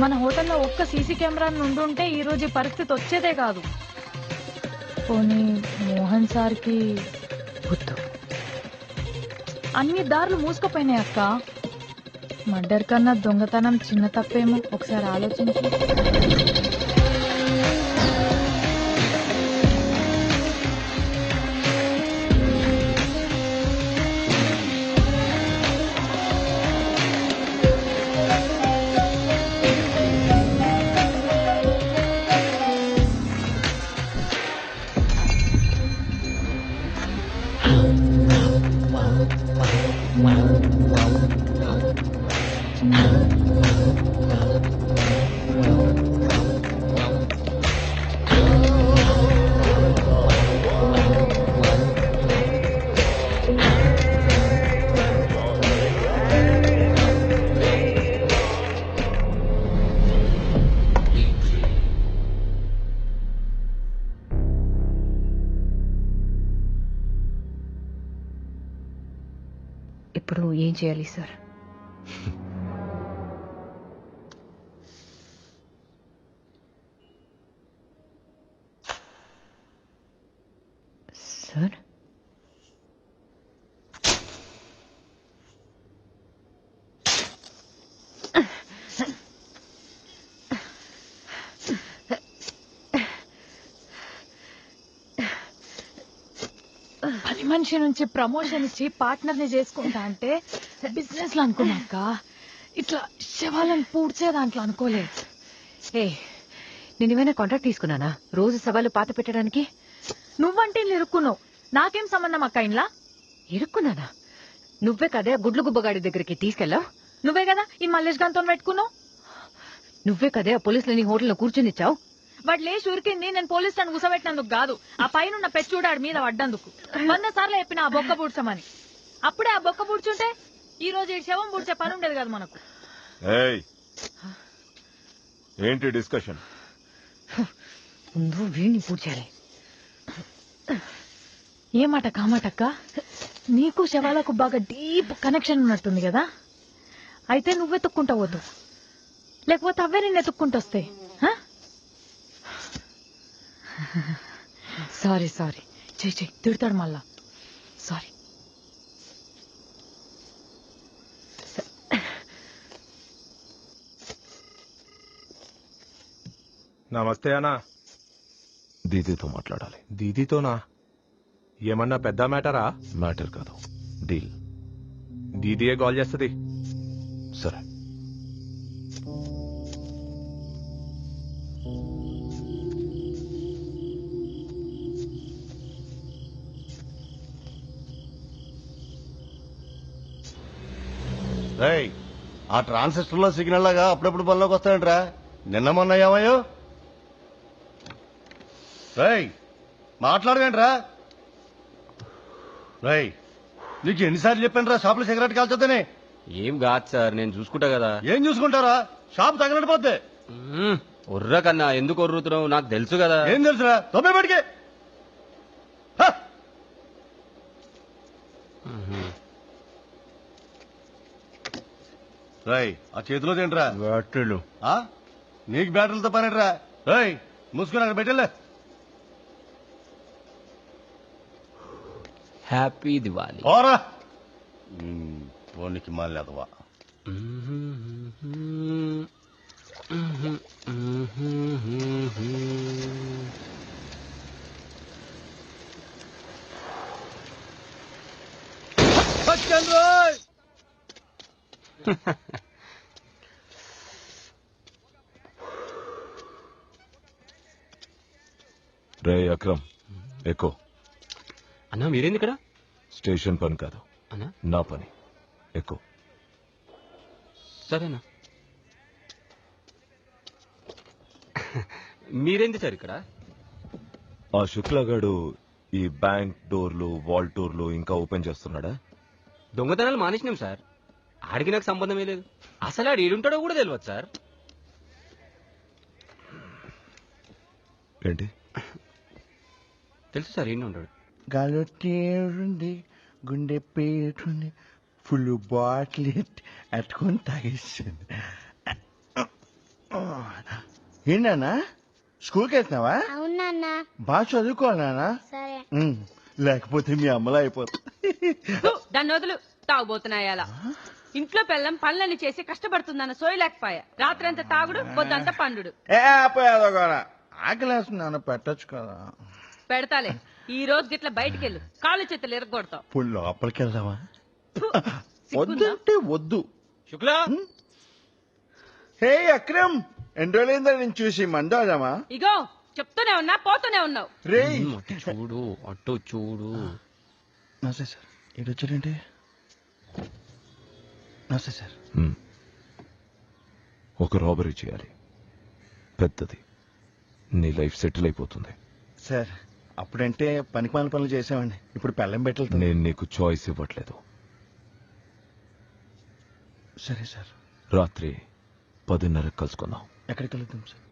మన హోటల్లో ఒక్క సీసీ కెమెరా ఉండుంటే ఈ రోజు ఈ పరిస్థితి వచ్చేదే కాదు. పోనీ మోహన్ సార్కి వద్దు. అన్ని దారులు మూసుకుపోయినాయి అక్క. మర్డర్ కన్నా దొంగతనం చిన్న తప్పేమో ఒకసారి ఆలోచించి. ఇప్పుడు ఏం చేయాలి సార్? సార్ పని మనిషి నుంచి ప్రమోషన్ ఇచ్చి పార్ట్నర్ ని చేసుకుంటా అంటే బిజినెస్ లో అనుకున్నాక ఇట్లా శవాలను పూడ్చే దాంట్లో అనుకోలేదు. ఏ నేను ఏమైనా కాంట్రాక్ట్ తీసుకున్నానా రోజు సవాలు పాత పెట్టడానికి? నువ్వంటే ఇరుక్కున్నావు, నాకేం సంబంధం అక్క? ఇంట్లో ఇరుక్కున్నానా? నువ్వే కదే గుడ్లు గుబ్బగాడి దగ్గరికి తీసుకెళ్ళావు. నువ్వే కదా ఈ మల్లేష్ గంతో పెట్టుకున్నావు. నువ్వే కదే ఆ పోలీసులని హోటల్లో కూర్చునిచ్చావు. వాడు లేచి ఉరికింది నేను పోలీస్ స్టేషన్ కూసబెట్టినందుకు కాదు, ఆ పైన పెచ్చుడాడి మీద పడ్డందుకు. 100 సార్లు చెప్పిన ఆ బొక్క పూడ్చమని. అప్పుడే ఆ బొక్క పూడ్చుంటే ఈ రోజు ఈ శవం పూడ్చే పని ఉండేది కదా మనకు. ఏయ్, ఏంటి డిస్కషన్? ముందు వీడిని పూడ్చాలి. ఏమాట కామాటక్క, నీకు శవాలకు బాగా డీప్ కనెక్షన్ ఉన్నట్టుంది కదా. అయితే నువ్వే తొక్కుంటా వద్దు, లేకపోతే అవే నిన్ను ఎత్తుక్కుంటొస్తాయి. సారీ సారీ, చెయ్యి తిడతాడు మళ్ళా. సారీ. నమస్తే అన్నా. దీదీతో మాట్లాడాలి. దీదీతోనా? ఏమన్నా పెద్ద మ్యాటరా? మ్యాటర్ కాదు, డీల్. దీదీయే కాల్ చేస్తుంది. సరే. రేయ్, ఆ ట్రాన్సిస్టర్ లో సిగ్నల్ లాగా అప్పుడప్పుడు పనిలోకి వస్తాయంట్రా. నిన్న మొన్న ఏమయ్యో? రేయ్, మాట్లాడవేంట్రా? రేయ్, నీకు ఎన్నిసార్లు చెప్పాను రా షాపులో సిగరెట్ కాల్చొద్దని? ఏం కాదు సార్, నేను చూసుకుంటా కదా. ఏం చూసుకుంటారా? షాప్ తగినట్టు పోద్ది. ఒర్ర కన్నా ఎందుకు ఒర్రుతున్నావు? నాకు తెలుసు కదా. ఏం తెలుసురా? తొంభై బడికి రాయ్, ఆ చేతిలో తింటరా బ్యాటరీలు. నీకు బ్యాటరీలతో పనిట్రా. రాయ్, మూసుకుని అక్కడ పెట్టలే. హ్యాపీ దివాలి. ఓరా ఫోన్కి మళ్ళీ అదవా. రే అక్రమ్, ఎక్కువ. అన్నా మీరేంది ఇక్కడ? స్టేషన్ పని కాదు అన్నా, నా పని. ఎక్కువ. సరేనా. మీరేంది సార్ ఇక్కడ? ఆ శుక్లగాడు ఈ బ్యాంక్ డోర్లు, వాల్ డోర్లు ఇంకా ఓపెన్ చేస్తున్నాడా? దొంగతనాలు మానేసినాం సార్. ఆడికి నాకు సంబంధమే లేదు. అసలు ఆడు ఏడుంటాడో కూడా తెలియదు సార్. ఏంటి? తెలుసు సార్, ఏంటి ఉంటాడు. గాలి గుండె పేరుంది, ఫుల్ బాటిల్ అట్టుకొని తాగేసింది. ఏంటన్నా స్కూల్కి వెళ్తున్నావా? అవునన్నా. బాగా చదువుకోవాలన్నా. సరే. లేకపోతే మీ అమ్మలా అయిపోతుంది. దాన్ని వదులు. తాగుబోతున్నాయాలా? ఇంట్లో పిల్లం పనులన్నీ చేసి కష్టపడుతుందన్న సోయలేకపోయా. రాత్రంతా తాగుడు, పొద్దంతా పండుడు. ఆకలేస్తున్నాను, పెట్టచ్చు కదా. పెడతాలే. ఈ రోజు గిట్ల బయటికెళ్ళు, కాళ్ళు చేతులు ఎరగొడతావు. ఇప్పుడు లోపలికి వెళ్దామా? వద్దంటే వద్దు. శుక్లా, హే అక్రమ్, ఎన్ని రోజులైందా నేను చూసి మందామా? ఇగో చెప్తూనే ఉన్నా, పోతూనే ఉన్నావు. రే చూడు, అటు చూడు. నమస్తే సార్. ఇటు వచ్చారంటే? నమస్తే సార్. ఒక రాబరీ చేయాలి, పెద్దది. నీ లైఫ్ సెటిల్ అయిపోతుంది. సార్, అప్పుడంటే పనికిమాలిన పనులు చేసామండి. ఇప్పుడు పెళ్ళం పెట్టలేదు. నేను నీకు చాయిస్ ఇవ్వట్లేదు. సరే సార్. రాత్రి 10:30 కలుసుకుందాం. ఎక్కడికి వెళ్తాం సార్?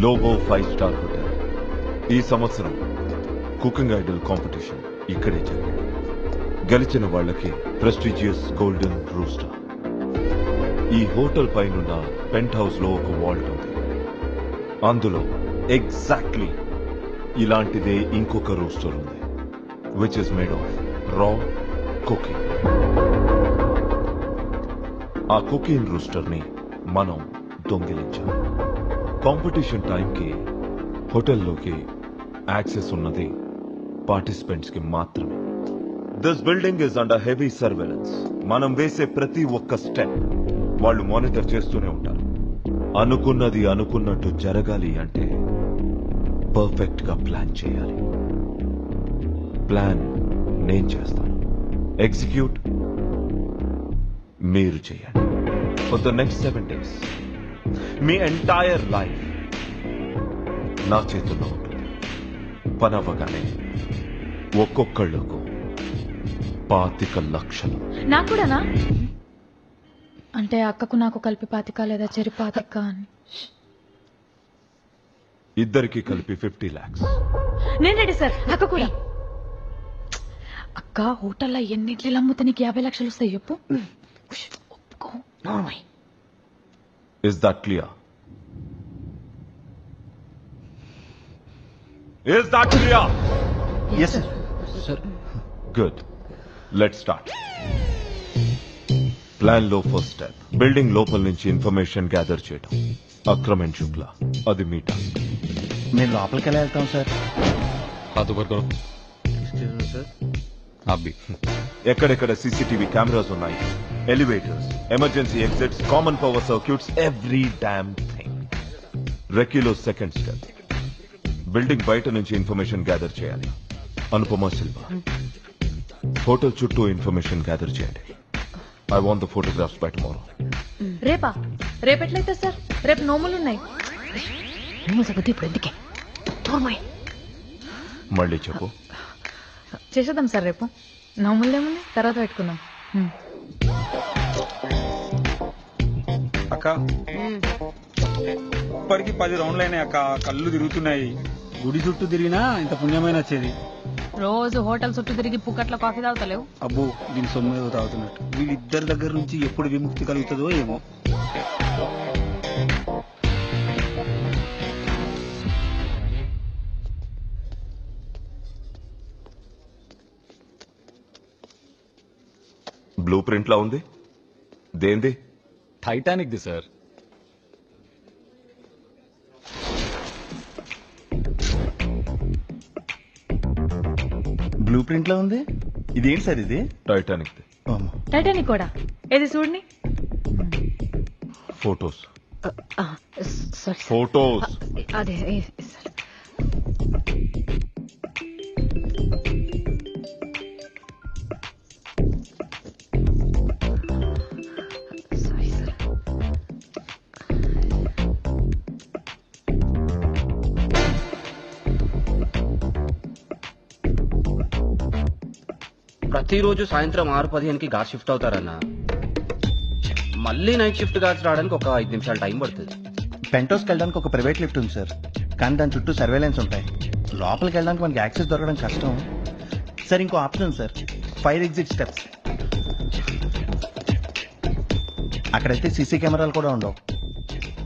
Lobo 5 star hotel. ఈ సంవత్సరం కుకింగ్ ఐడల్ కాంపిటీషన్ ఇక్కడే జరిగింది. గెలిచిన వాళ్ళకి ప్రెస్టీజియస్ గోల్డెన్ రూస్టర్. ఈ హోటల్ పైనున్న పెంట్ హౌస్ లో ఒక వాల్ట్ ఉంది. అందులో ఎగ్జాక్ట్లీ ఇలాంటిదే ఇంకొక రూస్టర్ ఉంది, విచ్ ఇస్ మేడ్ ఆఫ్ రా కుకింగ్. ఆ కుకింగ్ రూస్టర్ ని మనం దొంగిలించాం. కాంపిటీషన్ టైంకి హోటల్లోకి యాక్సెస్ ఉన్నది పార్టిసిపెంట్స్ కి మాత్రమే. This building is under heavy surveillance. మనం వేసే ప్రతి ఒక్క స్టెప్ వాళ్ళు మానిటర్ చేస్తూనే ఉంటారు. అనుకున్నది అనుకున్నట్టు జరగాలి అంటే పర్ఫెక్ట్ గా ప్లాన్ చేయాలి. ప్లాన్ నేను చేస్తాను, ఎగ్జిక్యూట్ మీరు చేయండి. For the next 7 days me entire life నా చేతుల్లో ఉంటుంది. పని అవ్వగానే ఒక్కొక్కళ్ళకు 25 లక్షలు. నాకు కూడానా? అంటే అక్కకు నాకు కలిపి 25 లేదా చెరి 25 అని. ఇద్దరికి కలిపి 50 lakhs. నేను రెడీ సార్. అక్క కూడా. అక్క హోటల్లో ఎన్ని ఇడ్లీలు అమ్ముతా నీకు 50 లక్షలు వస్తాయి చెప్పు. ఒప్పుకో. Is that clear? Is that clear? Yes, sir. Sir. Good. Let's start. Plan లో ఫస్ట్ స్టెప్ బిల్డింగ్ లోపల నుంచి ఇన్ఫర్మేషన్ గ్యాదర్ చేయడం. అక్రమ్ అండ్ శుక్లా, అది మీ టాస్క్. మేము లోపలికి ఎలా వెళ్తాం సార్? ఎక్కడెక్కడ సీసీటీవీ కెమెరాస్ ఉన్నాయి, elevators, emergency exits, common power circuits, every damn thing. రెక్కీలో సెకండ్ స్టెప్ బిల్డింగ్ బయట నుంచి ఇన్ఫర్మేషన్ గ్యాదర్ చేయాలి. అనుపమ శిల్ప, హోటల్ చుట్టూ ఇన్ఫర్మేషన్ గ్యాదర్ చేయండి. I want the photographs by tomorrow. రేపా? రేపెట్లయితే సార్? రేపు నోములు ఉన్నాయి. ఇప్పుడు ఎందుకే మళ్ళీ చెప్పు. చేసేద్దాం సార్ రేపు. నోములు ఏముంది, తర్వాత పెట్టుకుందాం. అక్క ఇప్పటికి 10 రౌండ్లు అయినాయి అక్క. కళ్ళు తిరుగుతున్నాయి. గుడి చుట్టూ తిరిగినా ఇంత పుణ్యమైన వచ్చేది. రోజు హోటల్ చుట్టూ తిరిగి పుక్కట్ల కాఫీ తాగుతలేవు. అబ్బో దీని సొమ్మేదో తాగుతున్నట్టు. వీళ్ళిద్దరి దగ్గర నుంచి ఎప్పుడు విముక్తి కలుగుతుందో ఏమో. బ్లూ ప్రింట్ లా ఉంది. దేంది? టైటానిక్ ది సార్. బ్లూ ప్రింట్ లో ఉంది. ఇదేంటి సార్ ఇది? Titanic the. టైటానిక్ కూడా ఏది చూడండి. ఫోటోస్. Sorry photos. అదే సార్. Sorry sir. ప్రతిరోజు సాయంత్రం 6:15కి గార్డ్ షిఫ్ట్ అవుతారన్నా. మళ్ళీ నైట్ షిఫ్ట్ గార్డ్స్ రావడానికి ఒక 5 నిమిషాలు టైం పడుతుంది. పెంట్ హౌస్కి వెళ్ళడానికి ఒక ప్రైవేట్ లిఫ్ట్ ఉంది సార్, కానీ దాని చుట్టూ సర్వేలెన్స్ ఉంటాయి. లోపలికి వెళ్ళడానికి మనకి యాక్సెస్ దొరకడం కష్టం సార్. ఇంకో option sir, fire exit steps. అక్కడైతే సీసీ కెమెరాలు కూడా ఉండవు,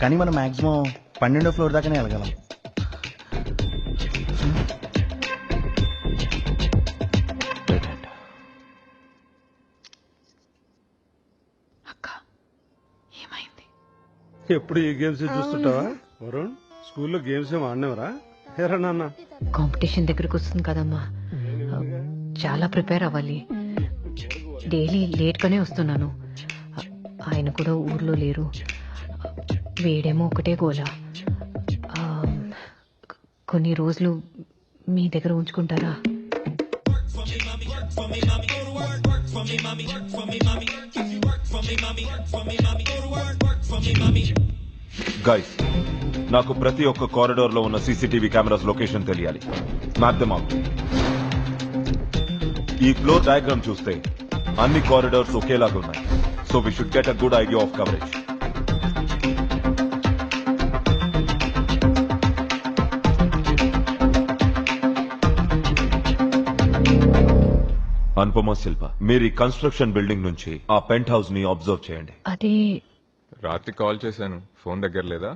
కానీ మనం మాక్సిమం 12వ ఫ్లోర్ దాకానే వెళ్ళగలం. ఎప్పుడు ఈ గేమ్స్ చూస్తుంటావా వరుణ్? స్కూల్లో గేమ్స్ ఏం ఆడినవరా? ఏరా నాన్న, కాంపిటీషన్ దగ్గరకు వస్తుంది కదమ్మా, చాలా ప్రిపేర్ అవ్వాలి. డైలీ లేట్గానే వస్తున్నాను. ఆయన కూడా ఊర్లో లేరు. వేడేమో ఒకటే గోల. కొన్ని రోజులు మీ దగ్గర ఉంచుకుంటారా? గైస్, నాకు ప్రతి ఒక్క కారిడార్ లో ఉన్న సీసీటీవీ కెమెరాస్ లొకేషన్ తెలియాలి. Map them out. ఈ ఫ్లోర్ డయాగ్రామ్ చూస్తే అన్ని కారిడార్స్ ఒకేలాగా ఉన్నాయి. So we should get a good idea of coverage. Anupama Shilpa, మీరు ఈ కన్స్ట్రక్షన్ బిల్డింగ్ నుంచి ఆ పెంట్ హౌస్ ని అబ్జర్వ్ చేయండి. అది రాత్రి కాల్ చేశాను, ఫోన్ దగ్గర లేదా?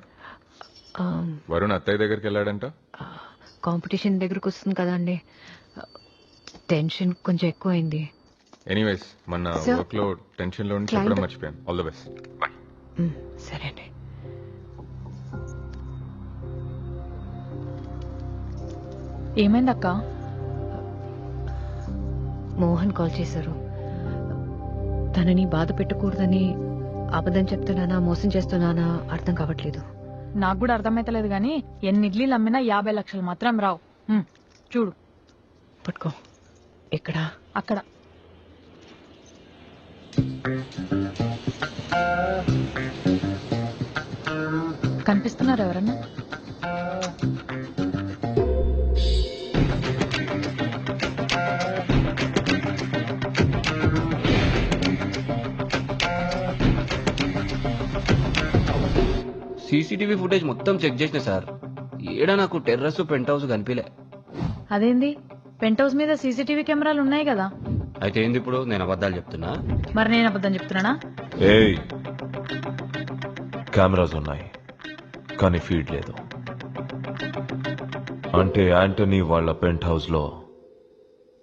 వరుణ్ అత్తయ్య దగ్గరికి వెళ్ళాడంట. కాంపిటీషన్ దగ్గరకు వస్తుంది కదండి, టెన్షన్ కొంచెం ఎక్కువైంది. ఎనీవేస్, మన వర్క్ లో టెన్షన్ లో ఉండి చెప్పడం మర్చిపోయాను. All the best. బాయ్. సరే అండి. ఏమైందక్క? మోహన్ కాల్ చేశారు. తనని బాధ పెట్టకూడదని అబద్ధం చెప్తున్నానా మోసం చేస్తున్నానా అర్థం కావట్లేదు. నాకు కూడా అర్థమైతలేదు గాని ఎన్ని ఇడ్లీలు అమ్మినా 50 లక్షలు మాత్రం రావు. చూడు పట్టుకో. ఎక్కడ? అక్కడ. కనిపిస్తున్నారు ఎవరన్నా? సీసీటీవీ ఫుటేజ్ మొత్తం చెక్ చేసిన సార్, ఏడ నాకు టెర్రస్ పెంట్ హౌస్ కనిపించలే. అదేంది, పెంట్ హౌస్ మీద సీసీటీవీ కెమెరాలు ఉన్నాయి కదా. అయితే ఏంది ఇప్పుడు నేను అబద్ధాలు చెప్తున్నా? మరి నేను అబద్ధం చెప్తున్నానా? ఏయ్, కెమెరాస్ ఉన్నాయి కానీ ఫీడ్ లేదు. అంటే యాంటనీ వాళ్ళ పెంట్ హౌస్ లో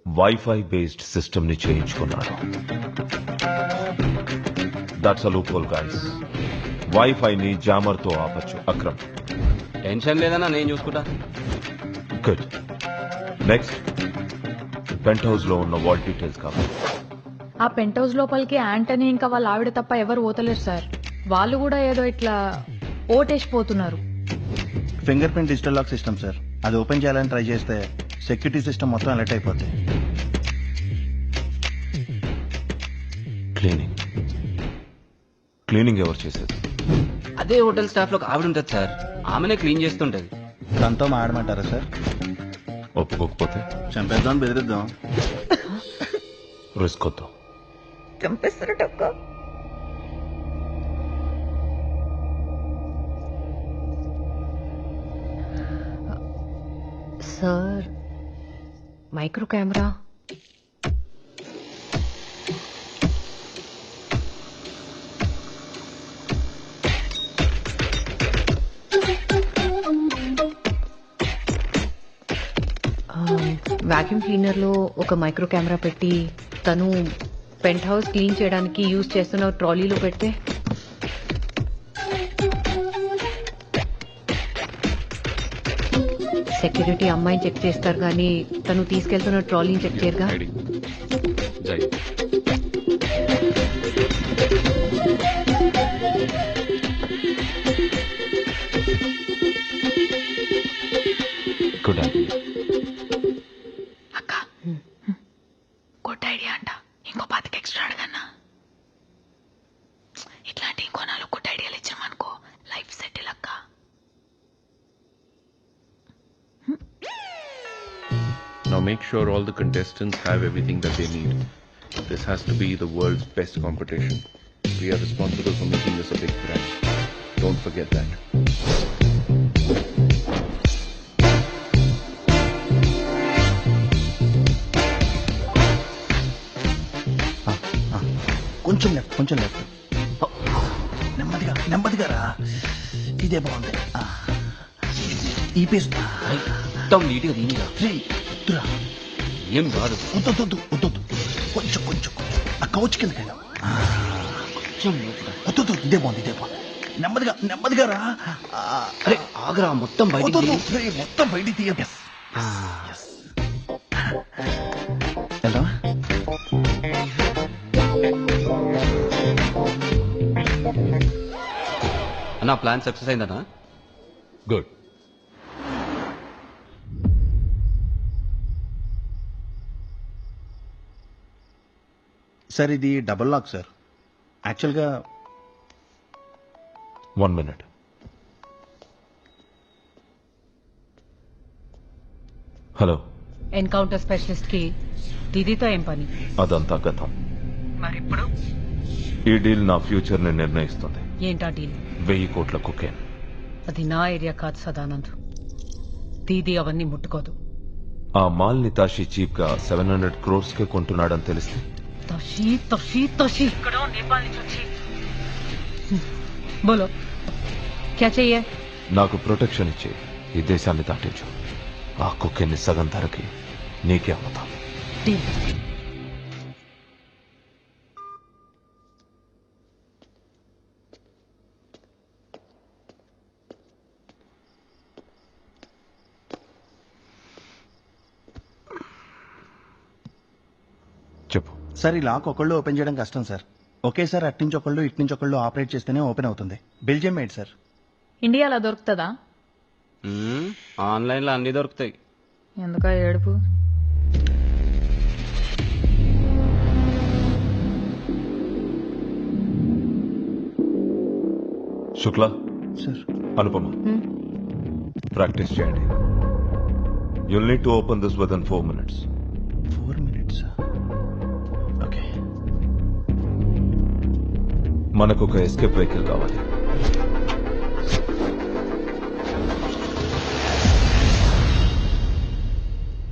వైఫై బేస్డ్ సిస్టమ్ ని చేయించుకున్నారు. That's a loop whole guys. Wifi ని జామర్ తో ఆపచ్చు. అక్రమ్, టెన్షన్ లేదన్నా, నేను చూసుకుంటా. గుడ్. నెక్స్ట్, పెంట్ హౌస్ లో ఉన్న వాల్ డీటెయిల్స్ కావాలి. ఆ పెంట్ హౌస్ లోపలికి యాంటనీ ఇంకా వాళ్ళ ఆవిడ తప్ప ఎవరు పోతలేరు సార్. వాళ్ళు కూడా ఏదో ఇట్లా ఓటేసిపోతున్నారు. Fingerprint digital lock system sir. అది ఓపెన్ చేయాలని ట్రై చేస్తే సెక్యూరిటీ సిస్టమ్ మొత్తం అలర్ట్ అయిపోతాయి. క్లీనింగ్ క్లీనింగ్ ఎవరు చేసేది? అదే హోటల్ స్టాఫ్ లో ఆవిడ ఉంటుంది సార్, ఆమెనే క్లీన్ చేస్తుంటది. దాంతో మాడమంటారా సార్? ఒప్పుకోకపోతే చంపేద్దాం, బెదిరిద్దాం. రిస్క్ వద్దాం. చంపేస్తారట. Sir, micro camera. Vacuum cleaner లో ఒక మైక్రో కెమెరా పెట్టి తను పెంట్ హౌస్ క్లీన్ చేయడానికి యూజ్ చేస్తున్న ట్రాలీలో పెడితే సెక్యూరిటీ అమ్మాయిని చెక్ చేస్తారు కానీ తను తీసుకెళ్తున్న ట్రాలీని చెక్ చేయరుగా. Good idea. గుడ్ ఐడియా అంట. ఇంకో 5 ఎక్స్ట్రా అడగన్నా. ఇట్లాంటి ఇంకో 4 గుడ్ ఐడియాలు ఇచ్చామనుకో లైఫ్ సెటిల్ అక్క. Now make sure all the contestants have everything that they need. This has to be the world's best competition. We are responsible for making this a big brand. Don't forget that. కొంచెం లెఫ్ట్, కొంచెం లెఫ్ట్. నెమ్మదిగా నెమ్మదిగా రా. ఇదే బాగుంది. ఈ పేస్ మొత్తం నీట్గా దీనిగా ఏం కాదు. వద్దు వద్దు, కొంచెం కొంచెం ఆ కౌచ్ కిందకి వెళ్ళాం. వద్దు, ఇదే బాగుంది, ఇదే బాగుంది. నెమ్మదిగా నెమ్మదిగా రా. అరే ఆగరా, మొత్తం బయట మొత్తం బయటికి తీయ. వెళ్దామా? అన్నా ప్లాన్ సక్సెస్ అయిందన్నా? గుడ్. సార్, ఇది డబుల్ లాక్ సార్. యాక్చువల్గా 1 minute. హలో, ఎన్కౌంటర్ స్పెషలిస్ట్ కి దీదీతో ఏం పని? అదంతా గతం. మరిప్పుడు ఈ డీల్ నా ఫ్యూచర్ ని నిర్ణయిస్తుంది. ఏంటా డీల్? 1000 కోట్ల కుకేన్. అది నా ఏరియా కాదు సదానంద్. దీదీ అవన్నీ ముట్టుకోదు. ఆ మాల్ ని తాషి చీప్ గా 700 crores కే కొంటున్నాడని తెలిస్తే తషి తషి తషి ఇక్కడో నేపాల్ నుంచి వచ్చి బోలో క్యా చెయ్యే? నాకు ప్రొటెక్షన్ ఇచ్చి ఈ దేశాన్ని దాటించు. ఆ కుక్కెన్ని సగం ధరకి నీకే అమ్ముతా. డీల్. చెప్పు. సార్ ఈ లాక్ ఒకళ్ళు ఓపెన్ చేయడం కష్టం సార్. ఒకేసారి అట్నుంచి ఒకళ్ళు ఇట్నుంచి ఒకళ్ళు ఆపరేట్ చేస్తేనే ఓపెన్ అవుతుంది. Belgium made sir. ఇండియాలో దొరుకుతుందా? ఆన్లైన్ లో అన్ని దొరుకుతాయి. ఎందుక ఏడుపు? శుక్లా, సార్. అనుపమ, ప్రాక్టీస్ చేయండి. You'll need to open this with in 4 minutes. 4 minutes. Okay. మనకు ఒక ఎస్కేప్ వెహికల్ కావాలి.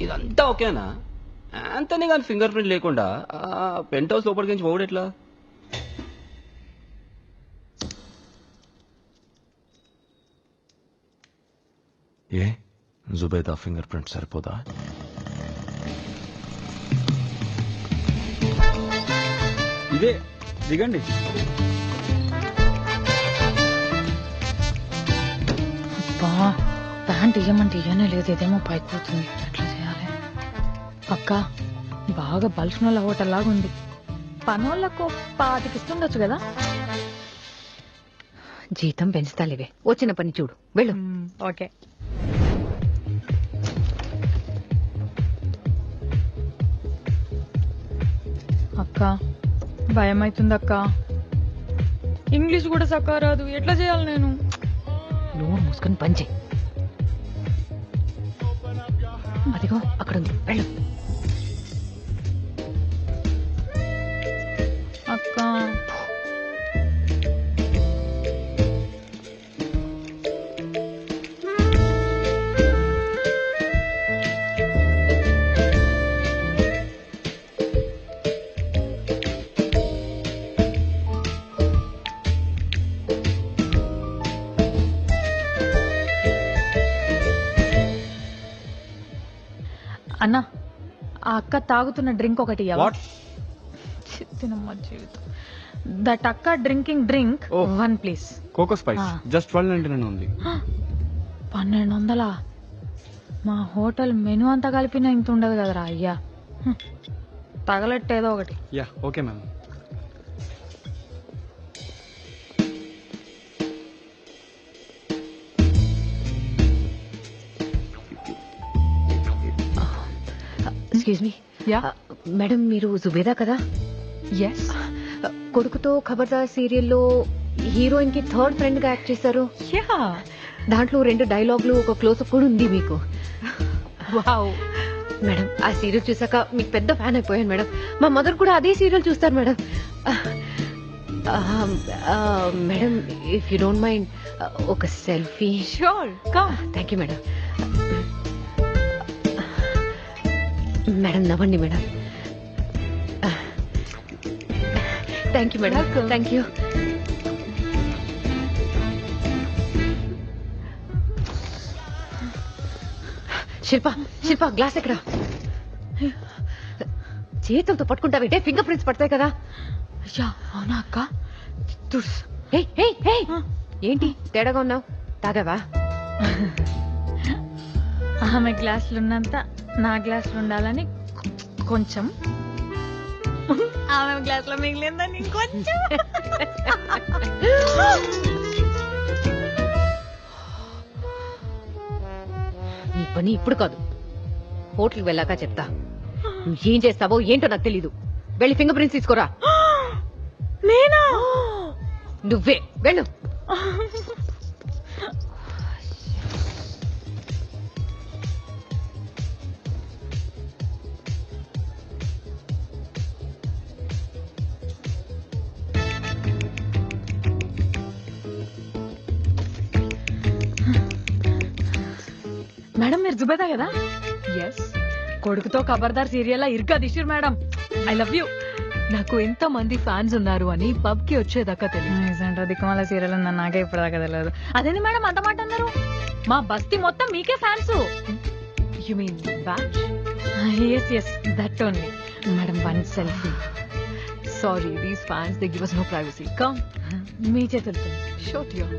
ఇదంతా ఓకేనా? అంతనే కానీ ఫింగర్ ప్రింట్ లేకుండా పెంట్ హౌస్ లోపలికి నుంచి పోవడం ఎట్లా? ఏ జుబేదా ఫింగర్ ప్రింట్ సరిపోదా? ఇదే దిగండి. అబ్బా, ప్యాంట్ ఇయ్యమంటే ఇయ్యనే లేదు. ఇదేమో పైకి పోతుంది. ఎట్లా చేయాలి? అక్క, బాగా బల్సునోళ్ళ హోటల్ లాగా ఉంది. పనోళ్ళకు 25 ఇస్తుండొచ్చు కదా? జీతం పెంచుతాలివే. వచ్చిన పని చూడు, వెళ్ళు. ఓకే. అక్క, భయం అవుతుంది అక్క. ఇంగ్లీష్ కూడా సక్కా రాదు. ఎట్లా చేయాలి నేను? నోరు మూసుకొని పని చేయి. అదిగో అక్కడ ఉంది, వెళ్ళు. అక్క, అన్నా, ఆ అక్క తాగుతున్న డ్రింక్ ఒకటి ఇయ్యవా? చిత్తినమ్మ జీవితం. దట్ అక్క drinking drink 1 please. Coco spice just 12.99 ఉంది. 1200? మా హోటల్ మెనూ అంతా కలిపినా ఇంత ఉండదు కదరా అయ్యా. తగలెట్టేదో ఒకటి. Yeah okay ma'am. Excuse me. Madam, మీరు జుబేదా కదా? ఎస్. కొడుకుతో ఖబర్దార్ సీరియల్లో హీరోయిన్ కి 3rd ఫ్రెండ్ గా యాక్ట్ చేశారు. దాంట్లో 2 డైలాగులు, ఒక క్లోజ్అప్ కూడా ఉంది మీకు. వావ్. మేడం, ఆ సీరియల్ చూసాక మీకు పెద్ద ఫ్యాన్ అయిపోయాను మేడం. మా మదర్ కూడా అదే సీరియల్ చూస్తారు madam. Madam, if you don't mind ఒక selfie. Sure, come. Thank you madam. Madam నవ్వండి madam. Thank you madam. Thank you. Shilpa, Shilpa, glass ఎక్కడ? చేతులతో పట్టుకుంటావేంటే? ఫింగర్ ప్రింట్స్ పడతాయి కదా. అయ్యా, అవునా అక్క? ఏంటి తేడాగా ఉన్నావు? తాగావా? ఆమె గ్లాసులు ఉన్నంత నా గ్లాసులు ఉండాలని కొంచెం, ఆమె గ్లాసులో మిగిలిందని ఇంకొంచెం. నీ పని ఇప్పుడు కాదు, హోటల్కి వెళ్ళాక చెప్తా. ఏం చేస్తావో ఏంటో నాకు తెలీదు. వెళ్ళి ఫింగర్ ప్రింట్స్ తీసుకోరా. నేనా? నువ్వే వెళ్ళు. మేడం, మీరు జుబేదా కదా? ఎస్. కొడుకుతో ఖబర్దార్ సీరియల్ ఇరుగా దిశూర్ మేడం. I love you. నాకు ఎంత మంది ఫ్యాన్స్ ఉన్నారు అని పబ్ కి వచ్చేదాకా తెలియదు. దిక్కుమాల సీరియల్ ఉందని నాకే ఇప్పటిదాకా తెలియదు. అదేంటి మేడం అంత మాట అన్నారు? మా బస్తీ మొత్తం మీకే fans. You mean batch? Yes yes, that only. Madam, 1 selfie. Sorry, these fans they give us no privacy. Come. మీ చేతులతో. Short here.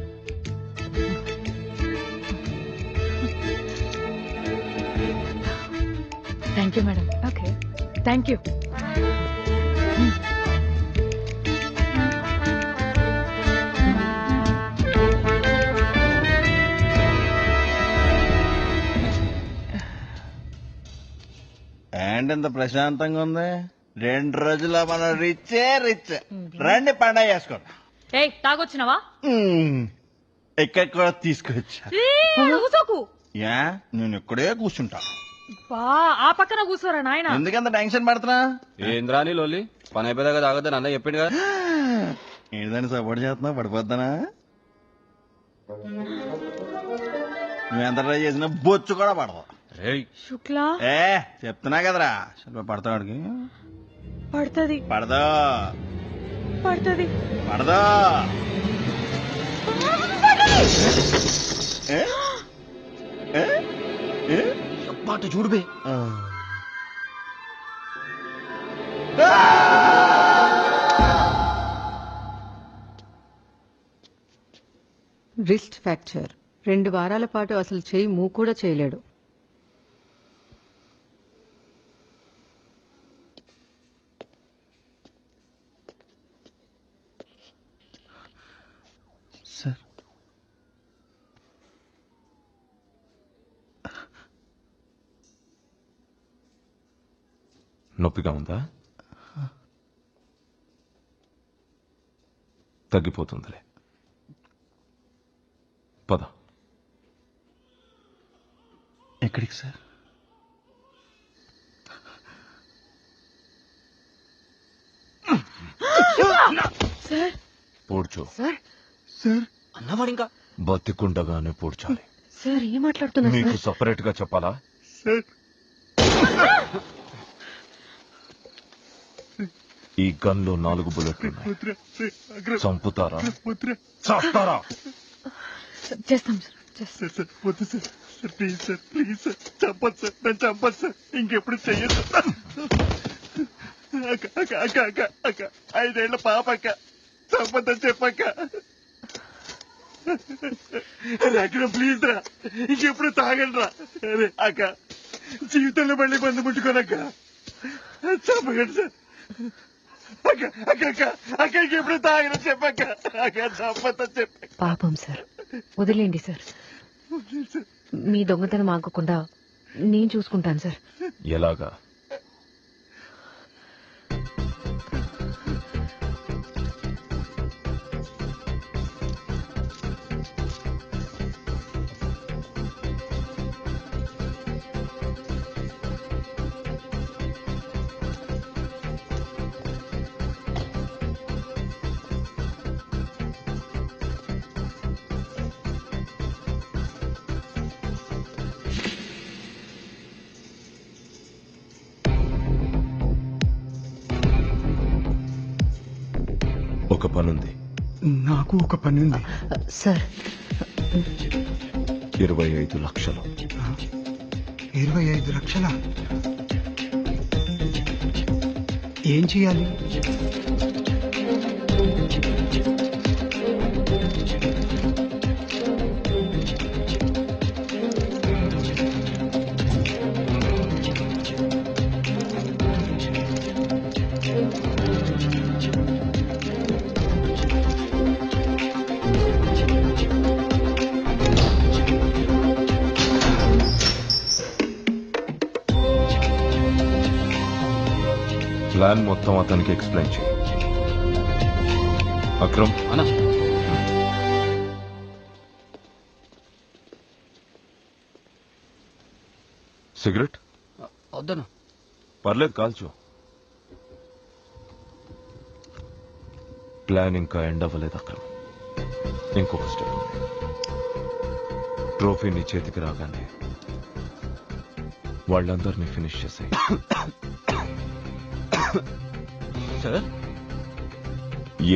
Thank you madam. Okay. Thank you. ఏంటి ఇంత ప్రశాంతంగా ఉంది? 2 రోజుల్లో మనం రిచ్చే రిచ్. రండి పండగ చేసుకోండి. ఏయ్ తాగొచ్చినావా? ఇక్కడ కూడా తీసుకొచ్చా. కూసోకు. యా నేను ఇక్కడే కూర్చుంటా. బా ఆ పక్కన కూర్చోరా నాయన. ఎందుకంత టెన్షన్ పడుతున్నా? ఏంద్రా నీ లోలి? పని అయిపోయేదాకా తాగొద్దని అన్న చెప్పిండు కదా. ఏంటని సపోర్ట్ చేస్తున్నా? పడిపోద్దానా? నువ్వు ఎంత ట్రై చేసినా బొచ్చు కూడా పడదు. శుక్లా చెప్తున్నా కదరా, పడతాడికి పడుతుంది పడదా పడుతుంది పడదా. పాట చూడుబే. Wrist fracture. 2 వారాల పాటు అసలు చేయి మూవ్ కూడా చేయలేడు. సార్ నొప్పిగా ఉందా? తగ్గిపోతుందిలే. పద. ఎక్కడికి సార్? సార్ పూడ్చో. సార్ సార్ అన్నవాడు ఇంకా బతికుండగానే పూడ్చాలి. సార్ ఏం మాట్లాడుతున్నారు నీకు సార్? సపరేట్ గా చెప్పాలా? సార్ ఈ గన్ లో 4 బుల్లెట్లున్నాయి. చంపుతారా? చస్తారా? చేస్తాం సార్ సార్ వద్దు sir. Please sir, please sir, చంపదు సార్, నన్ను చంపదు సార్, ఇంకెప్పుడు చెయ్యదు. అక్క అక్క అక్క అక్క అక్క 5 ఏళ్ల పాప అక్క, చంపద్దని చెప్పక్క. అక్కడ ప్లీజ్ రా, ఇంకెప్పుడు తాగండి రా. అరే అక్క, జీవితంలో మళ్ళీ మందు ముట్టుకోనక్క, చంపకండి సార్. అక్క అక్క అక్క అక్క ఇంకెప్పుడు తాగని చెప్పక్క. అక్క చంపద్దని చెప్పక్క. పాపం సార్, వదిలేండి సార్. మీ దొంగతనం ఆగకుండా నేను చూసుకుంటాను సార్. ఎలాగా? ఒక పనుంది. నాకు ఒక పని ఉంది సార్. 25 లక్షలు. 25 లక్షల? ఏం చేయాలి? ప్లాన్ మొత్తం అతనికి ఎక్స్ప్లెయిన్ చేయి. అక్రమ్ అన్నా, సిగరెట్ వద్దనా? పర్లేదు, కాల్చు. ప్లాన్ ఇంకా ఎండ్ అవ్వలేదు అక్రమ్. ఇంకొక స్టెప్ ఉంది. ట్రోఫీ నీ చేతికి రాగానే వాళ్ళందరినీ ఫినిష్ చేసాయి. సార్,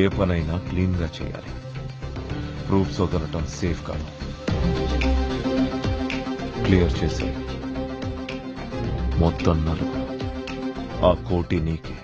ఏ పనైనా క్లీన్ గా చేయాలి. ప్రూఫ్స్ వదలటం సేఫ్ కాదు. క్లియర్ చేసి మొత్తం 4. ఆ కోటి నీకే.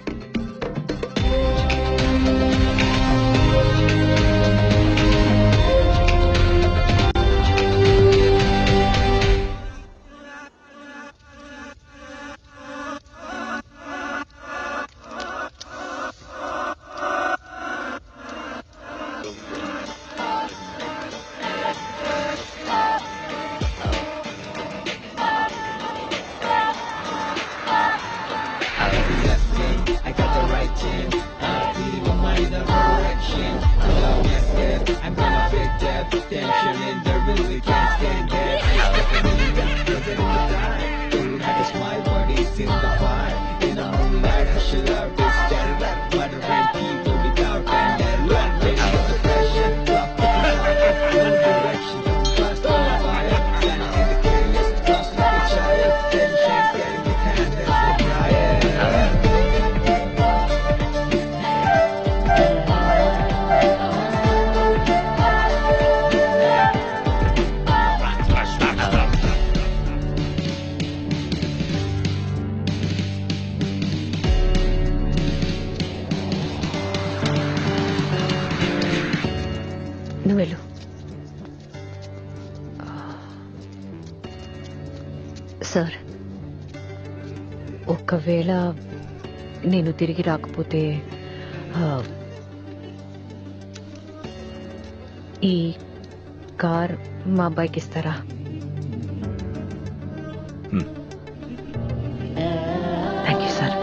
ఒకవేళ నేను తిరిగి రాకపోతే ఈ కార్ మా అబ్బాయికి ఇస్తారా? Thank you sir.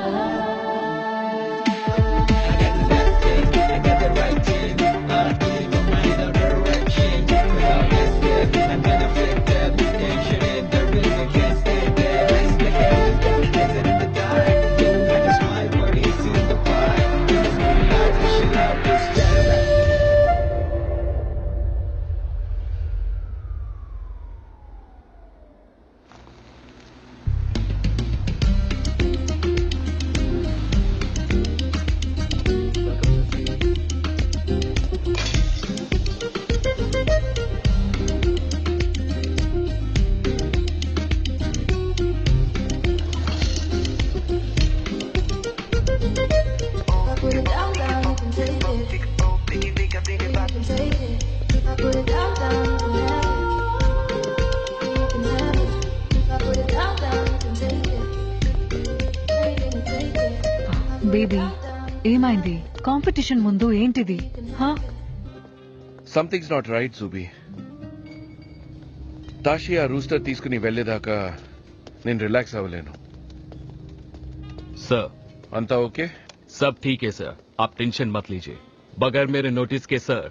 బేబీ ఏమైంది? కాంపిటీషన్ ముందు ఏంటిది? Something's not right Jubi. Tashi ఆ రూస్టర్ తీసుకుని వెళ్లేదాకా నేను రిలాక్స్ అవ్వలేను. सर అంతా ఓకే? सब ठीक है सर, आप टेंशन मत लीजिए. बगैर मेरे नोटिस के सर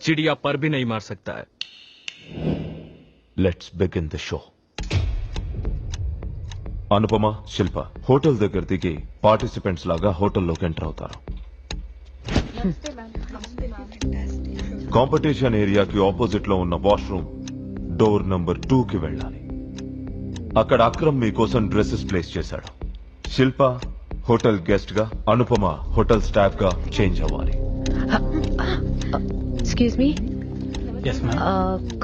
चिड़िया पर भी नहीं मार सकता है. Let's begin the show. Anupama, Shilpa hotel దగ్గర దిగి పార్టిసిపెంట్స్ లాగా హోటల్లోకి ఎంటర్ అవుతారు. కాంపిటీషన్ ఏరియాకి ఆపోజిట్ లో ఉన్న వాష్రూమ్ డోర్ నంబర్ 2 కి వెళ్ళాలి. అక్కడ అక్రమ్ మీకోసం డ్రెస్సెస్ ప్లేస్ చేశాడు. శిల్ప హోటల్ గెస్ట్ గా, అనుపమ హోటల్ స్టాఫ్ గా చేంజ్ అవ్వాలి. ఎక్స్క్యూజ్ మీ,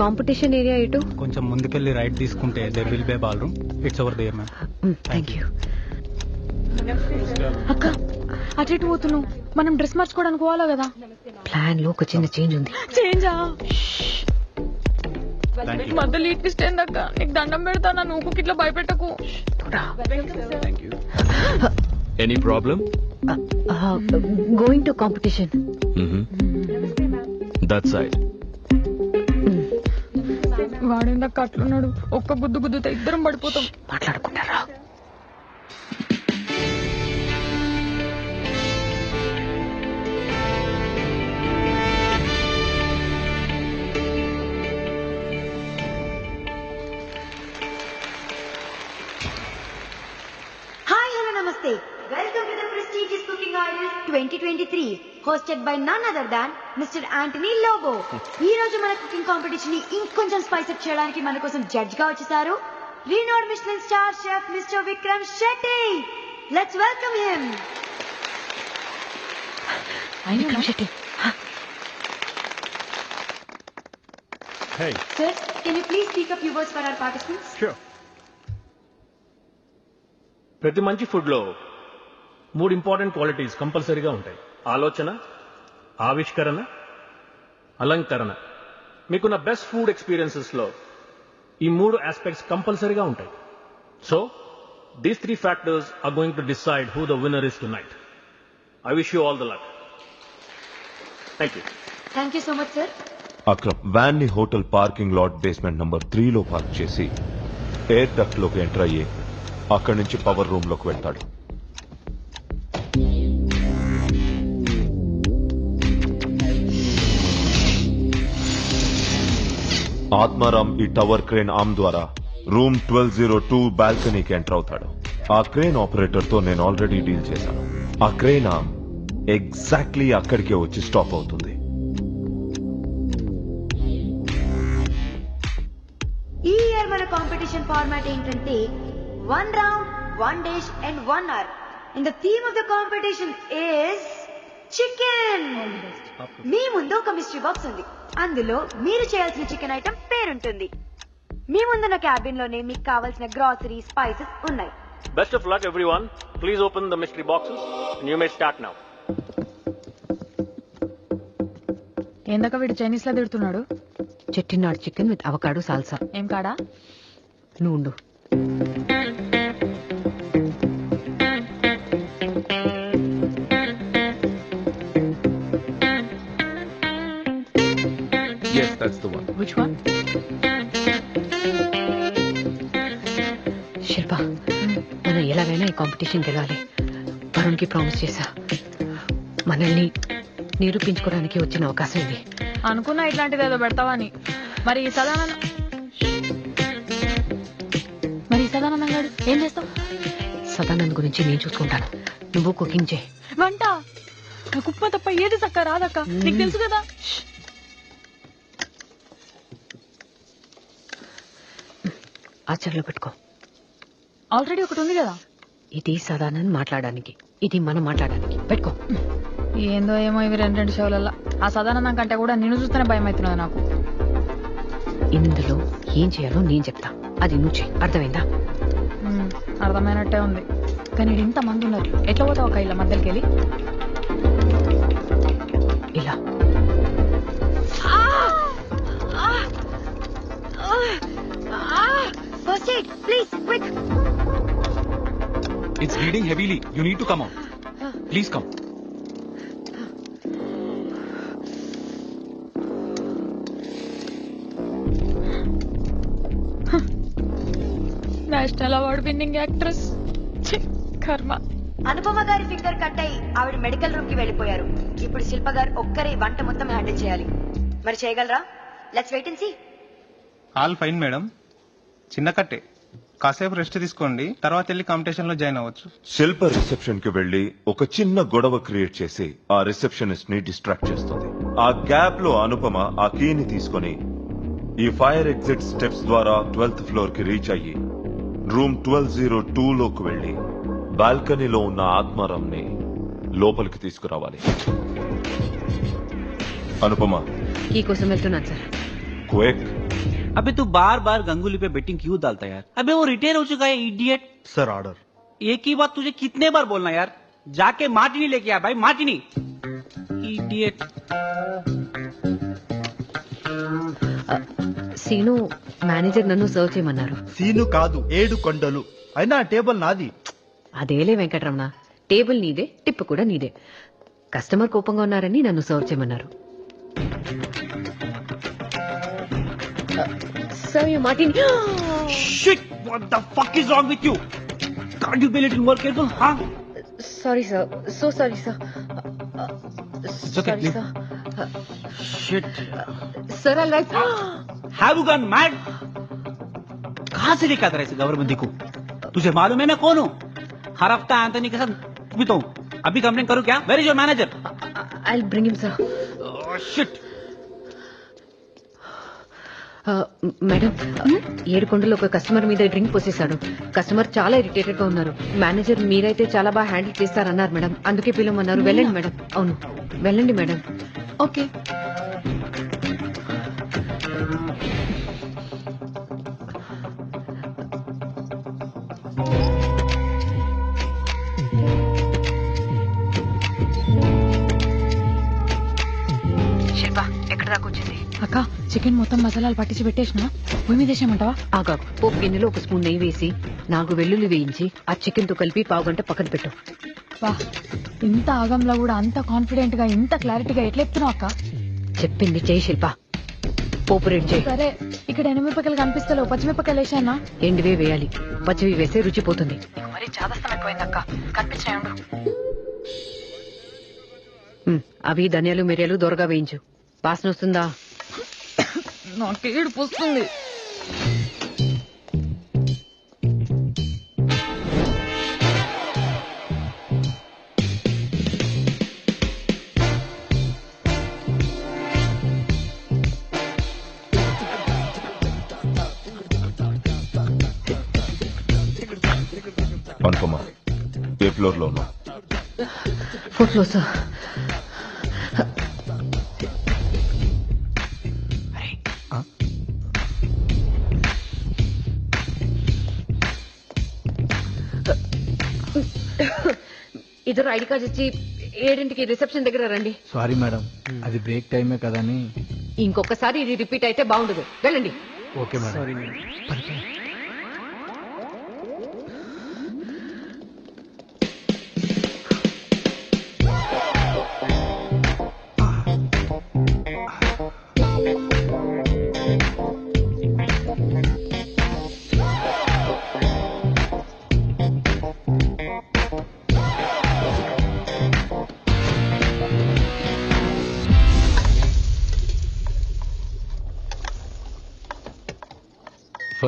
కాంపిటీషన్ ఏరియా ఎటు? కొంచెం ముందుకెళ్ళి రైట్ తీసుకుంటే there will be ball room. It's over there ma'am. Thank you. అక్క అటు ఇటు పోతున్నావు, మనం డ్రెస్ మార్చుకోవడానికి పోవాలా కదా? ప్లాన్ లో ఒక చిన్న చేంజ్ ఉంది. చేంజా? మధ్యలో ఈ ట్విస్ట్ ఏందక్క? నీకు దండం పెడతా, నా నువ్వు ఇట్లా భయపెట్టకు. Any problem? Going to competition. That side. వాడేందక్క అట్లున్నాడు? ఒక్క గుద్దు గుద్దుతో ఇద్దరం పడిపోతాం. మాట్లాడుకుంటారా? హాయ్ హలో నమస్తే, welcome to the prestigious cooking idols 2023 hosted by none other than Mr. Anthony Logo. ఈ రోజు మన కుకింగ్ కాంపిటీషన్ ని ఇంకొంచెం స్పైస్ అప్ చేయడానికి మన కోసం జడ్జ్ గా వచ్చేసారు renowned Michelin star chef mister Vikram Shetty. Let's welcome him. Vikram Shetty. Hey. Sir, can you please speak up your words for our participants? Sure. ప్రతి మంచి ఫుడ్ లో 3 ఇంపార్టెంట్ క్వాలిటీస్ కంపల్సరీగా ఉంటాయి. ఆలోచన, ఆవిష్కరణ, అలంకరణ. మీకున్న బెస్ట్ ఫుడ్ ఎక్స్పీరియన్సెస్ లో ఈ 3 ఆస్పెక్ట్స్ కంపల్సరీగా ఉంటాయి. So these 3 factors are going to decide who the winner is tonight. I wish you all the luck. Thank you. Thank you so much, sir. Akram van ని hotel parking lot basement number 3 లో పార్క్ చేసి ఎయిర్ డక్ట్ లోకి ఎంటర్ అయ్యి అక్కడి నుంచి పవర్ రూమ్ లోకి వెళ్తాడు. ఆత్మారాం ఈ టవర్ క్రేన్ ఆర్మ్ ద్వారా రూమ్ 1202 బాల్కనీకి ఎంటర్ అవుతాడు. ఆ క్రేన్ ఆపరేటర్ తో నేను ఆల్రెడీ డీల్ చేశాను. ఆ క్రేన్ ఆర్మ్ ఎగ్జాక్ట్లీ అక్కడికే వచ్చి స్టాప్ అవుతుంది. ఈ ఇయర్ మన కాంపిటీషన్ ఫార్మాట్ ఏంటంటే 1 round, 1 dish and 1 hour. And the theme of the competition is chicken. మీ ముందు ఒక మిస్టరీ బాక్స్ ఉంది. అందులో మీరు చేయాల్సిన చికెన్ ఐటమ్ పేరుంటుంది. మీ ముందున్న క్యాబిన్ లోనే మీకు కావాల్సిన గ్రాసరీ, స్పైసెస్ ఉన్నాయి. Best of luck everyone. Please open the mystery boxes and you may start now. ఏందక్క వీడు చైనీస్ లో తిడుతున్నాడు? Chettinad chicken with avocado salsa. ఏం కాడా? నువ్వు Yes, that's the one. Which one? శిల్ప మనం ఎలాగైనా ఈ కాంపిటీషన్ గెలవాలి. వరుణ్కి ప్రామిస్ చేశా. మనల్ని నిరూపించుకోవడానికి వచ్చిన అవకాశం ఇది. అనుకున్నా ఇట్లాంటిది ఏదో పెడతావని. మరి ఈ సదానందం గారు ఏం చేస్తావు? సదానంద్ గురించి నేను చూసుకుంటాను, నువ్వు కుకింగ్ చేయి. వంట నాకు ఉప్మా తప్ప ఏది చక్క రాదక్క, నీకు తెలుసు కదా. ఆచరణలో పెట్టుకో. ఆల్రెడీ ఒకటి ఉంది కదా. ఇది సదానంద్ మాట్లాడడానికి, ఇది మనం మాట్లాడడానికి. పెట్టుకో. ఏందో ఏమో ఇవి రెండు షోలల్లో ఆ సదానందం కంటే కూడా నిన్ను చూస్తేనే భయం అవుతున్నది నాకు. ఇందులో ఏం చేయాలో నేను చెప్తా, అది నువ్వు చెయ్యి. అర్థమైందా? అర్థమైనట్టే ఉంది, కానీ ఇంత మంది ఉన్నారు, ఎట్లా పోతావు ఒక ఇలా మధ్యలోకి వెళ్ళి? ఇలా First aid, please, quick. It's bleeding heavily. You need to come out. Please come. National award winning actress. కర్మ. అనుపమ గారి ఫింగర్ కట్ అయి ఆవిడ మెడికల్ రూమ్ కి వెళ్ళిపోయారు. ఇప్పుడు శిల్ప గారు ఒక్కరే వంట మొత్తం హ్యాండిల్ చేయాలి. మరి చేయగలరా? Let's wait and see. All fine madam, చిన్న కట్టే, కాసేపు రెస్ట్ తీసుకోండి, తర్వాత వెళ్ళి కాంపిటీషన్ లో జాయిన్ అవ్వచ్చు. శిల్ప రిసెప్షన్ కి వెళ్లి ఒక చిన్న గొడవ క్రియేట్ చేసి ఆ రిసెప్షనిస్ట్ ని డిస్ట్రాక్ట్ చేస్తుంది. ఆ గ్యాప్ లో అనుపమ ఆ కీని తీసుకొని ఈ ఫైర్ ఎగ్జిట్ స్టెప్స్ ద్వారా 12th ఫ్లోర్ కి రీచ్ అయ్యి రూమ్ 1202 లోకి వెళ్లి బాల్కనీలో ఉన్న ఆత్మారాంని లోపలికి తీసుకురావాలి. అనుపమ, కీ కోసం వెళ్తున్నాను సార్. క్విక్. अबे तू बार बार गंगुली पे बेटिंग क्यों डालता है यार? अबे वो रिटायर हो चुका है इडियट. Sir order. एक ही बात तुझे कितने बार बोलना यार? जाके मार्टिनी लेके आ भाई, मार्टिनी. इडियट. సీను మేనేజర్ నన్ను సర్వ్ చేయమన్నారు. సీను కాదు, 7 కొండలు. అయినా టేబుల్ నాది. అదేలే వెంకటరమణ, టేబుల్ నీదే, టిప్ కూడా నీదే. కస్టమర్ కోపంగా ఉన్నారని నన్ను సర్వ్ చేయమన్నారు. Sir, you Martin. Shit! What the fuck is wrong with you? Can't you be a little more careful, huh? Sorry, sir. So sorry, sir. It's okay, Sorry, please. sir. Shit. Sir, I'll wipe. Have you gone mad? कहाँ से लेकर आता है इस गवर्नमेंट को? तुझे मालूम है मैं कौन हूँ? हर हफ्ता एंथनी के साथ बीता हूँ. अभी कंप्लेन करूँ क्या? Where is your manager? I'll bring him, sir. Oh, shit. Madam, 7 కొండలు ఒక కస్టమర్ మీద డ్రింక్ పోసేశాడు. కస్టమర్ చాలా ఇరిటేటెడ్ గా ఉన్నారు. మేనేజర్ మీరైతే చాలా బాగా హ్యాండిల్ చేస్తారన్నారు మేడం, అందుకే పిలవమన్నారు. వెళ్ళండి మేడం. అవును, వెళ్ళండి మేడం. ఓకే. శిల్ప ఎక్కడ దాకా వచ్చింది? అక్క, చికెన్ మొత్తం మసాలాలు పట్టించి పెట్టేసిన, పొయ్యి మీద వేసేయమంటావా? ఆగాకు. పోపు గిన్నెలో ఒక స్పూన్ నెయ్యి వేసి 4 వెల్లుల్లి వేయించి ఆ చికెన్ తో కలిపి 1/2 గంట పక్కన పెట్టు. వా, ఇంత ఆగంలో కూడా అంత కాన్ఫిడెంట్ గా, ఇంత క్లారిటీగా ఎట్లా చెప్తున్నావు అక్క? చెప్పింది చేయి శిల్ప. పోపు రెడీ చేయి. సరే, ఇక్కడ ఎనిమిరపకాయలు కనిపిస్తలేవు, పచ్చిమిరపకాయలు వేసానా? ఎండివే వేయాలి, పచ్చివి వేస్తే రుచి పోతుంది. మరి చాదస్తం ఎక్కువైంది అక్క, కనిపించినాయండు. అవి ధనియాలు మిరియాలు దొరగా వేయించు. వాసన వస్తుందా? నాకు ఏడుపు వస్తుంది. అనుపమ, ఏ ఫ్లోర్ లో ఉన్నావు? 4th floor sir. ఇద్దరు ఐడి కార్డ్ ఇచ్చి 7ంటికి రిసెప్షన్ దగ్గర రండి. సారీ మేడం, అది బ్రేక్ టైమే కదని. ఇంకొకసారి ఇది రిపీట్ అయితే బాగుండదు. వెళ్ళండి. Okay madam.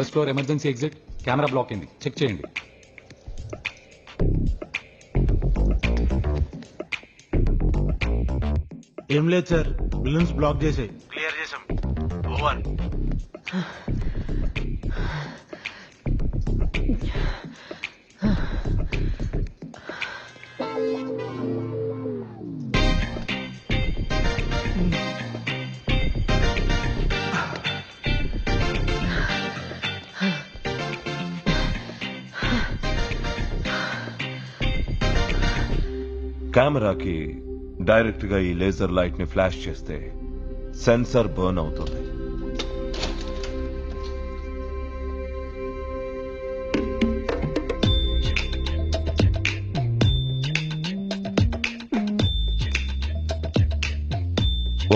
First floor emergency exit, camera block అయింది, చెక్ చేయండి. ఏం లేదు సార్, బిల్లున్స్ బ్లాక్ చేసాయి. క్లియర్ చేసాం. ఓవర్. కెమెరాకి డైరెక్ట్ గా ఈ లేజర్ లైట్ ని ఫ్లాష్ చేస్తే సెన్సర్ బర్న్ అవుతుంది.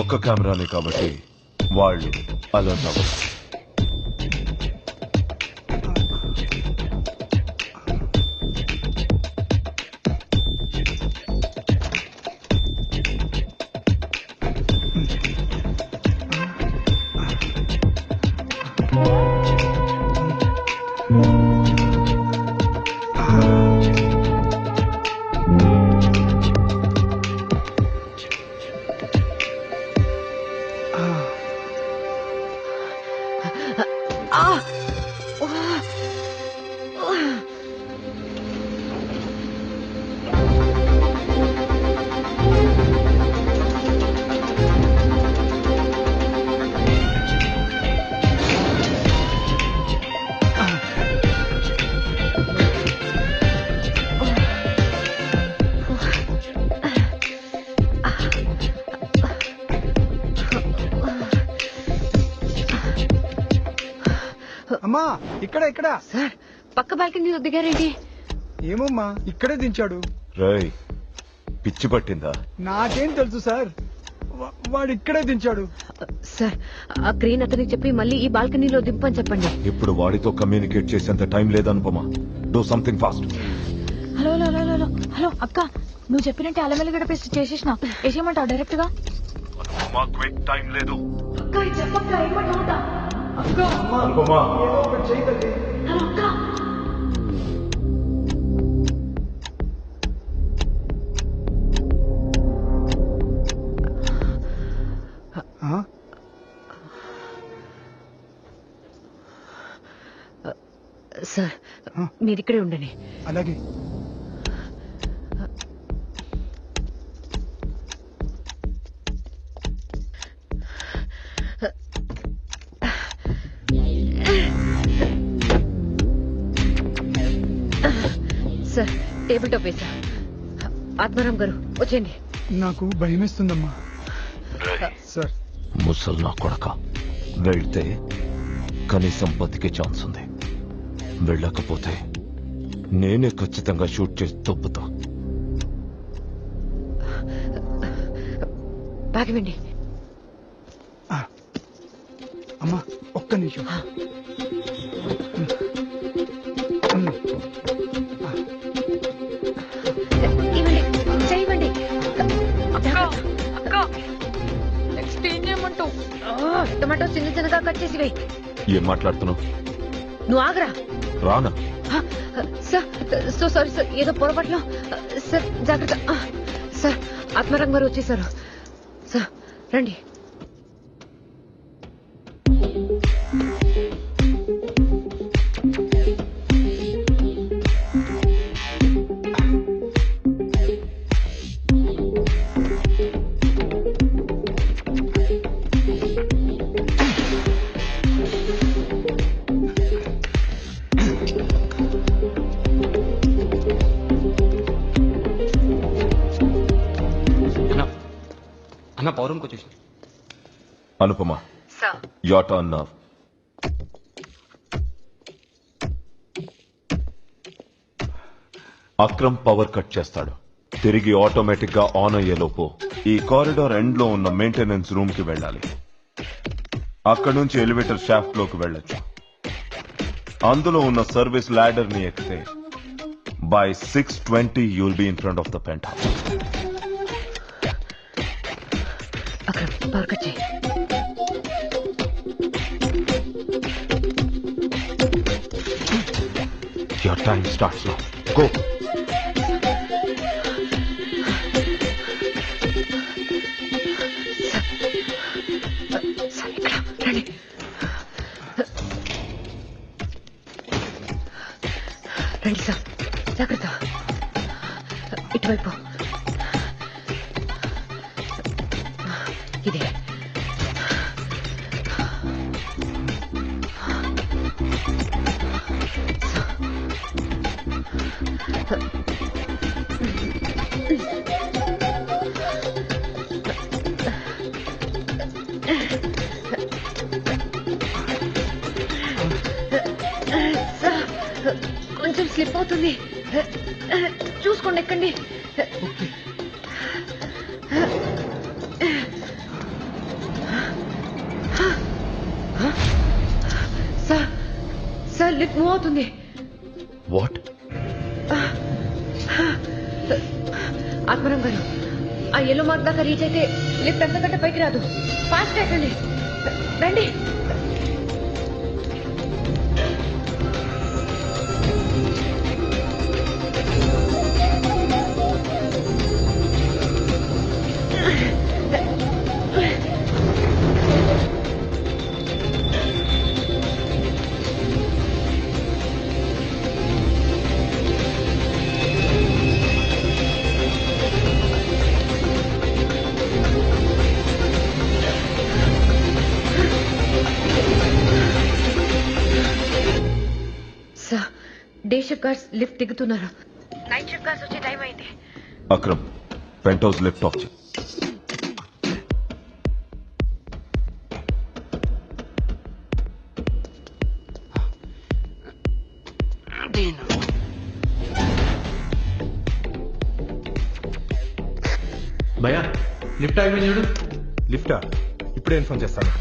ఒక్క కెమెరానే కాబట్టి వాళ్ళు అలర్ట్ అవ్వరు. అమ్మా ఇక్కడ ఇక్కడ సార్ పక్క బాల్కనీలో దిగారేంటి? ఏమమ్మా ఇక్కడే దించాడు. రేయ్, పిచ్చి పట్టిందా? నాకేం తెలుసు సార్, వాడు ఇక్కడే దించాడు. సార్ ఆ క్రేన్ అతనికి చెప్పి మళ్ళీ ఈ బాల్కనీలో దింపని చెప్పండి. ఇప్పుడు వాడితో కమ్యూనికేట్ చేసేంత టైం లేదనుపమా. Do something fast. Hello hello hello hello hello అక్క, నువ్వు చెప్పినట్టే అల్లం వెల్లిగడ్డ పేస్ట్ చేసేసిన, వేసేయమంటావు డైరెక్ట్ గా? టైం లేదు. సార్ మీరు ఇక్కడే ఉండండి. అలాగే. సార్ టేబుల్ టాప్ వేసా. ఆత్మారాం గారు వచ్చేయండి. నాకు భయమేస్తుందమ్మా. సార్ ముసల్ నా కొడక, వెళ్తే కనీసం బతికే ఛాన్స్ ఉంది. వెళ్ళకపోతే నేనే ఖచ్చితంగా షూట్ చేసి తప్పుతా. బాగవండి. అమ్మా ఒక్క నిమిషం. చేయమండి. నెక్స్ట్ ఏం చేయమంటావు? టమాటో చిన్న చిన్నగా కట్ చేసి వేయి. ఏం మాట్లాడుతున్నావు? నువ్వు ఆగరా. రానా? సార్ సో సారీ సార్, ఏదో పొరపాట్లో. సార్ జాగ్రత్త. సార్ ఆత్మారాం గారు వచ్చేసారు. సార్ రండి. అన్న పౌరంకి వచ్చేసి. Anupama, your turn now. Akram power cut చేస్తాడు. తిరిగి ఆటోమేటిక్ గా ఆన్ అయ్యేలోపు ఈ కారిడార్ ఎండ్ లో ఉన్న మెయింటెనెన్స్ రూమ్ కి వెళ్ళాలి. అక్కడి నుంచి ఎలివేటర్ షాఫ్ట్ లోకి వెళ్ళొచ్చు. అందులో ఉన్న సర్వీస్ ల్యాడర్ ని ఎక్కితే by 6:20 you'll be in front of the penthouse. అక్కడ పవర్ కట్ చేయి. Time starts now go. Sir ఇక్కడ రండి. రండి సార్, జాగ్రత్త. ఇటువైపు ఇదే. కొంచెం స్లిప్ అవుతుంది, చూసుకోండి ఎక్కండి. సార్ సార్ లిఫ్ట్ మూవ్ అవుతుంది. వాట్? ఆత్మరాం గారు, ఆ ఎల్లో మార్క్ దాకా రీచ్ అయితే లిఫ్ట్ అంతకంటే పైకి రాదు. ఫాస్ట్ ఎక్కండి, రండి. Sir, day shift guards lift దిగుతున్నారు. నైట్ షిఫ్ట్ గార్డ్స్ వచ్చే టైం అయింది. Akram, pent house lift off చేయి. భయా లిఫ్ట్ అయిపోయింది చూడు. లిఫ్టా? ఇప్పుడే ఇన్ఫార్మ్ చేస్తాను.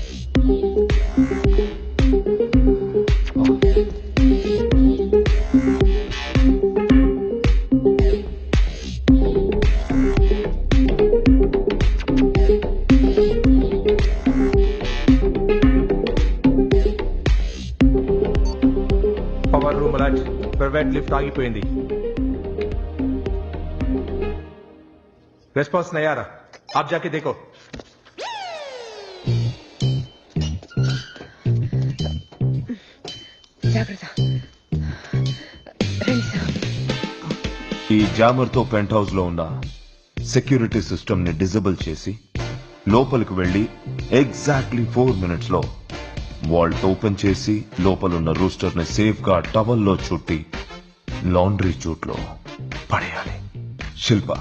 Power room alert, private lift ఆగిపోయింది. రెస్పాన్స్ नहीं आ रहा, आप जाके देखो. జాగ్రత్త, రండి సార్. ఈ జామర్ తో పెంట్ హౌస్ లో ఉన్న సెక్యూరిటీ సిస్టమ్ ని డిజేబుల్ చేసి లోపలికి వెళ్లి ఎగ్జాక్ట్లీ 4 minutes లో వాల్ట్ ఓపెన్ చేసి లోపలున్న రూస్టర్ ని సేఫ్ గా టవల్ లో చుట్టి లాండ్రీ జూట్ లో పడేయాలి. శిల్ప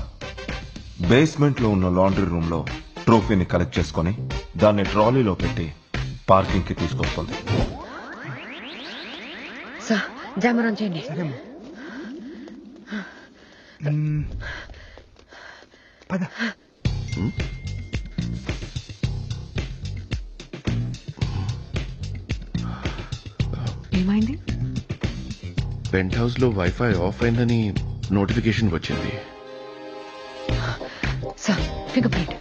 బేస్మెంట్ లో ఉన్న లాండ్రీ రూమ్ లో ట్రోఫీని కలెక్ట్ చేసుకుని దాన్ని ట్రాలీలో పెట్టి పార్కింగ్ కి తీసుకొస్తుంది. సార్, జామర్ ఆన్ చేయండి. ఏమైంది? పెంట్ హౌస్ లో వైఫై ఆఫ్ అయిందని నోటిఫికేషన్ వచ్చింది. Sir, finger print.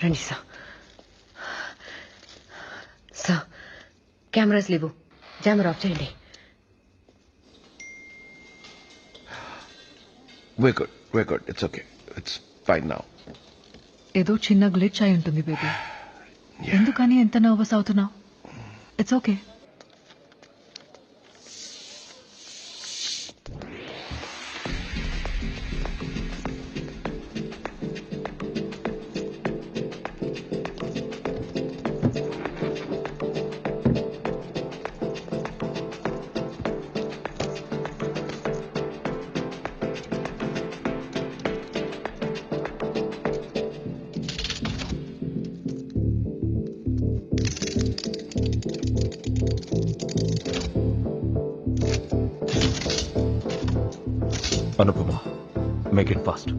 రండి సార్. సార్, కెమెరాస్ లేవు, జామర్ ఆఫ్ చేయండి. We're good. It's okay. It's fine now. ఏదో చిన్న గ్లిచ్ అయి ఉంటుంది బేబీ. ఎందుకని ఎంత నర్వస్ అవుతున్నావు? It's okay. Anupama, make it fast.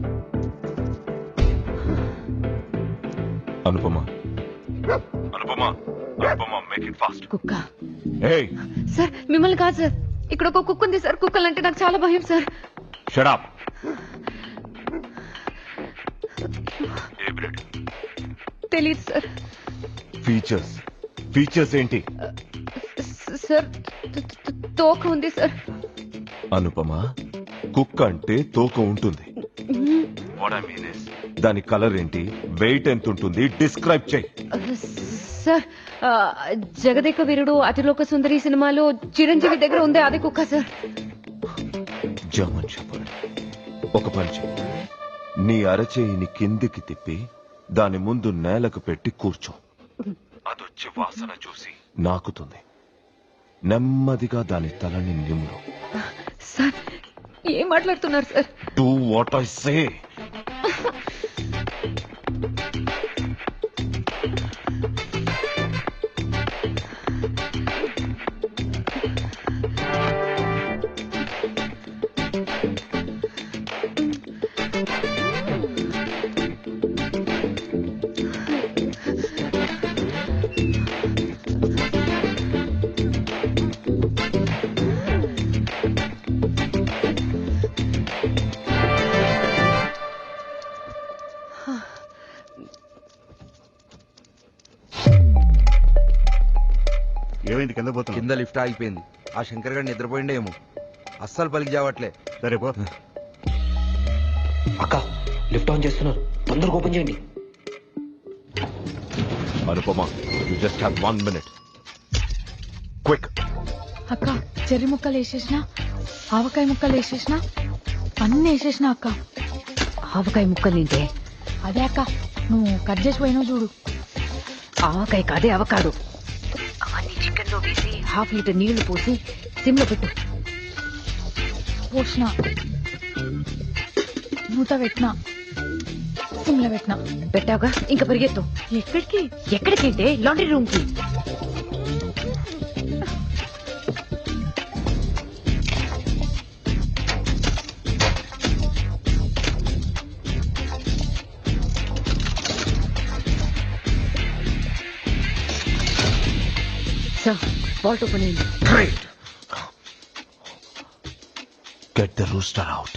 Anupama, make it fast. కుక్క. ఏయ్, సార్, మిమ్మల్ని కాదు సార్, ఇక్కడ ఒక కుక్క ఉంది సార్. కుక్కలంటే నాకు చాలా భయం సార్. Shut up. ఫీచర్స్ ఏంటి? సార్ తోక ఉంది సార్. అనుపమ, కుక్క అంటే తోక ఉంటుంది. దాని కలర్ ఏంటి, వెయిట్ ఎంత ఉంటుంది, డిస్క్రైబ్ చేయి. సార్ జగదేక వీరుడు అతిలోక సుందరి సినిమాలో చిరంజీవి దగ్గర ఉంది అదే కుక్క సార్. జమన్ చెప్పండి. ఒక పని చెయ్యి, నీ అరచేయిని కిందికి తిప్పి దాని ముందు నేలకు పెట్టి కూర్చో. అదొచ్చి వాసన చూసి నాకుతుంది. నెమ్మదిగా దాని తలని నిమ్ము. సార్ ఏం మాట్లాడుతున్నారు sir? Do what I say. ఏమైంది? కింద పోతున్నా. కింద లిఫ్ట్ ఆగిపోయింది. ఆ శంకర్ గారు నిద్రపోయిండేమో, అస్సలు పలికి జావట్లే. సరే పో. అక్క లిఫ్ట్ ఆన్ చేస్తున్నారు, తొందరగా ఓపెన్ చేయండి. Anupama, you just have 1 minute. Quick. అక్క చెర్రీ ముక్కలు వేసేసిన, ఆవకాయ ముక్కలు వేసేసిన, అన్ని వేసేసిన అక్క. ఆవకాయ ముక్కలు ఏంటే? అదే అక్క నువ్వు కట్ చేసి పోయినావు చూడు. ఆవకాయ కాదే అవకాడు. అవన్నీ చికెన్ లో వేసి 1/2 లీటర్ నీళ్లు పోసి సిమ్ లో పెట్టు. పోసిన, మూత పెట్టినా, సిమ్లో పెట్టినా. పెట్టావుగా, ఇంకా పరిగెత్తు. ఎక్కడికి? ఎక్కడికంటే లాండ్రీ రూమ్ కి. సార్ వాల్ట్ ఓపెన్ అయింది. Great. Get the rooster out.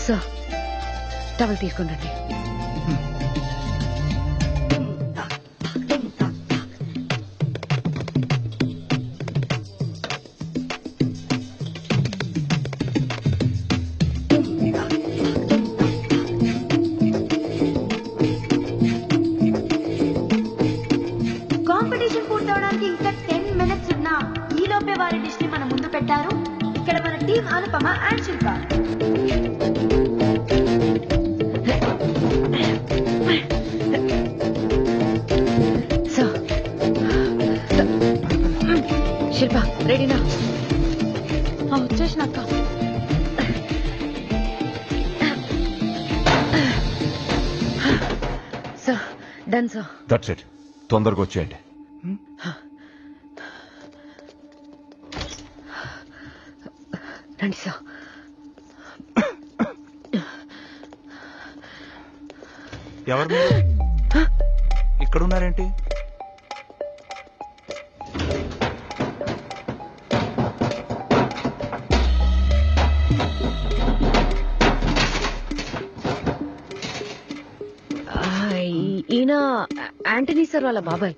Sir towel తీసుకుని రండి. కాంపిటీషన్ పూర్తవడానికి ఇంకా 10 minutes ఉన్నా ఈ లోపే వారి డిష్ ని మన ముందు పెట్టారు. ఇక్కడ మన టీం అనుపమ అండ్ శిల్ప. శిల్ప రెడీనా? వచ్చేసిన అక్క. Sir done sir. That's it. తొందరగా వచ్చేయండి. రండి సార్. ఎవరు మీరు? ఇక్కడ ఉన్నారేంటి? ఈయన యాంటనీ సార్ వాళ్ళ బాబాయ్.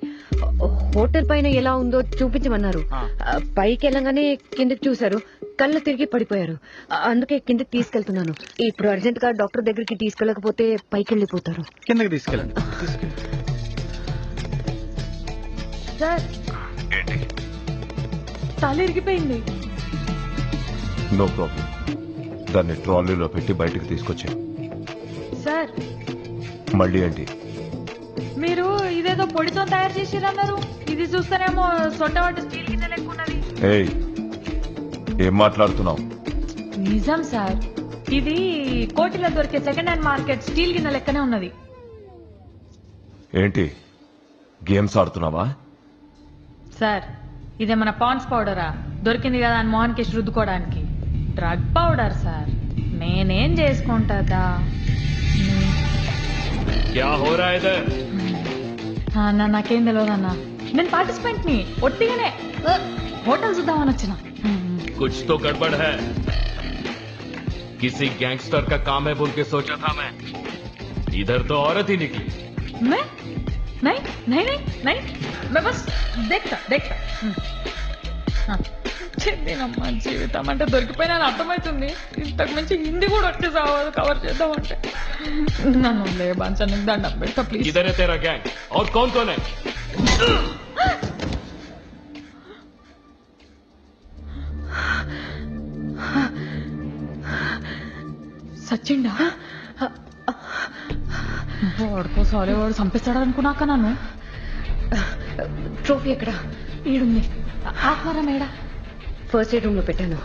హోటల్ పైన ఎలా ఉందో చూపించమన్నారు. పైకి వెళ్ళగానే కిందకి చూశారు, కళ్ళు తిరిగి పడిపోయారు. అందుకే కిందకి తీసుకెళ్తున్నాను. ఇప్పుడు అర్జెంట్ గా డాక్టర్ దగ్గరికి తీసుకెళ్ళకపోతే పైకి వెళ్ళిపోతారు. కిందకి తీసుకెళ్ళండి. సార్ తల ఇరిగిపోయింది. No problem. దాన్ని ట్రాలీలో పెట్టి బయటకు తీసుకొచ్చే. సార్ మళ్ళీ ఏంటి? మీరు ఇదేదో పొడితో తయారు చేసిరన్నారు. ఇది చూస్తేనేమో సొట్టవాటి స్టీల్ కింద లెక్కున్నది. ఏయ్, ఏం మాట్లాడుతున్నావు? నిజం సార్, ఇది కోటిలో దొరికే సెకండ్ హ్యాండ్ మార్కెట్ స్టీల్ కింద లెక్కనే ఉన్నది. ఏంటి గేమ్స్ ఆడుతున్నావా? సార్ ఇదేమన్నా పాండ్స్ పౌడరా? దొరికింది కదా అని మోహన్ కేసి రుద్దుకోవడానికి. Drug powder sir. నేనేం చేసుకుంటా? నాకేం తెలియదు అన్న. నేను పార్టిసిపెంట్ ని, ఒట్టిగానే హోటల్ చూద్దామని వచ్చిన. కుచ్ తో గడ్బడ్ హై. किसी गैंगस्टर का काम है बोल के सोचा था मैं, इधर तो औरत ही निकली। मैं नहीं नहीं नहीं नहीं मैं बस देखता देखता చెప్తానమ్మా. జీవితం అంటే దొరికిపోయినా అర్థమవుతుంది. ఇంతకు మించి హిందీ కూడా వచ్చి కవర్ చేద్దామంటే నన్ను లే బాంచా నీకు దండం పెడతా ప్లీజ్. इधर है तेरा गैंग और कौन कौन है? సచ్చిండా వాడుకో సారీ వాడు చంపేస్తాడు అనుకున్నాక నన్ను. ట్రోఫీ ఎక్కడ? ఈడుంది. ఆహ్వానం ఏడా? ఫస్ట్ ఎయిడ్ రూమ్ లో పెట్టాను.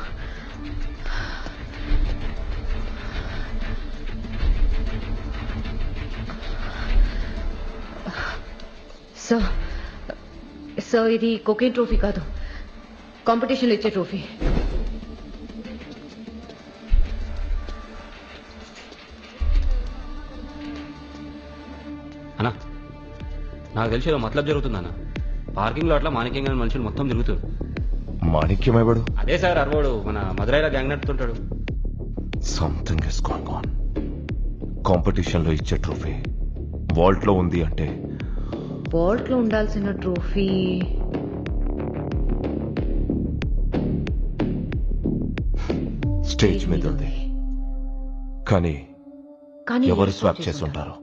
సార్ ఇది కోకేన్ ట్రోఫీ కాదు, కాంపిటీషన్లో ఇచ్చే ట్రోఫీ. అన్నా నాకు తెలిసి ఏదో మతలబ్ జరుగుతుందన్నా. పార్కింగ్ లో అట్లా మాణిక్యం గారి మనుషులు మొత్తం తిరుగుతారు. మాణిక్యమైవాడు అదే సార్ అరవాడు మన మధురైలో గ్యాంగ్ నడుతుంటాడు. Something is going on. Competition లో ఇచ్చే ట్రోఫీ వాల్ట్ లో ఉంది అంటే వాల్ట్ లో ఉండాల్సిన ట్రోఫీ స్టేజ్ మీద ఉంది. కానీ ఎవరు స్వాప్ చేసి ఉంటారు?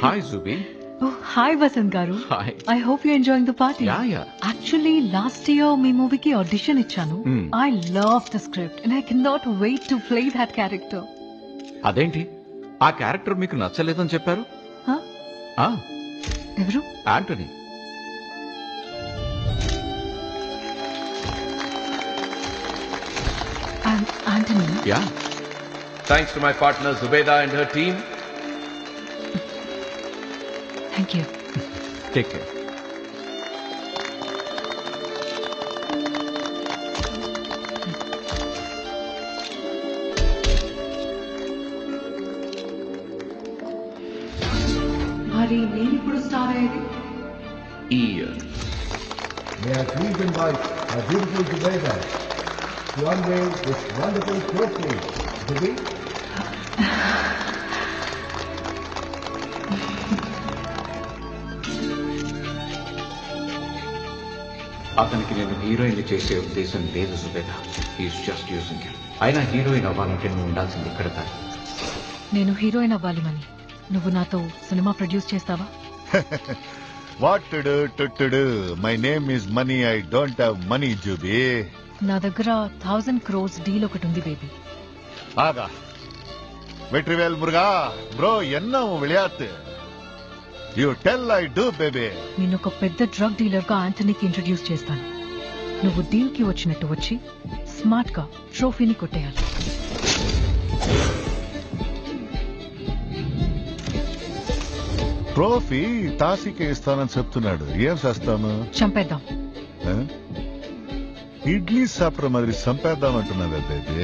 Hi, Zubi. Oh, hi, Vasant Garu. Hi. I hope you're enjoying the party. Yeah. Actually, last year, మీ మూవీకి audition ఇచ్చాను. I love the script and I cannot wait to play that character. అదేంటి ఆ క్యారెక్టర్ మీకు నచ్చలేదని చెప్పారు? Huh? ఎవరు? Antony. Anthony. Yeah. Thanks to my partner Zubeda and her team. Thank you. Take care. మరి నేను ఇప్పుడు స్టార్ అయ్యేది. May I please invite our beautiful Zubeda to unveil this wonderful trophy. Zubi? అతనికి నేను హీరోయిన్ చేసే ఉద్దేశం లేదు సుబేదా. Is just using you. అయినా హీరోయిన్ అవ్వాలంటే నువ్వు ఉండాల్సింది ఇక్కడ కాదు. నేను హీరోయిన్ అవ్వాలి మని నువ్వు నాతో సినిమా ప్రొడ్యూస్ చేస్తావా? What to do? My name is Money. I don't have money, Zubi. నా దగ్గర 1000 crores డీల్ ఒకటి ఉంది బేబీ. ஆகா வெற்றிவேல் முருகா ப்ரோ என்ன உன் விளையாட்டு? You tell I do, baby. నేను ఒక పెద్ద డ్రగ్ డీలర్ గా ఆంటనీకి ఇంట్రడ్యూస్ చేస్తాను. నువ్వు డీల్ కి వచ్చినట్టు వచ్చి స్మార్ట్ గా ట్రోఫీని కొట్టేయాలి. ట్రోఫీ తాసికే ఇస్తానని చెప్తున్నాడు. ఏం చేస్తాను? చంపేద్దాం. ఇడ్లీ సాపిడ మాదిరి చంపేద్దాం అంటున్నావే బేబీ.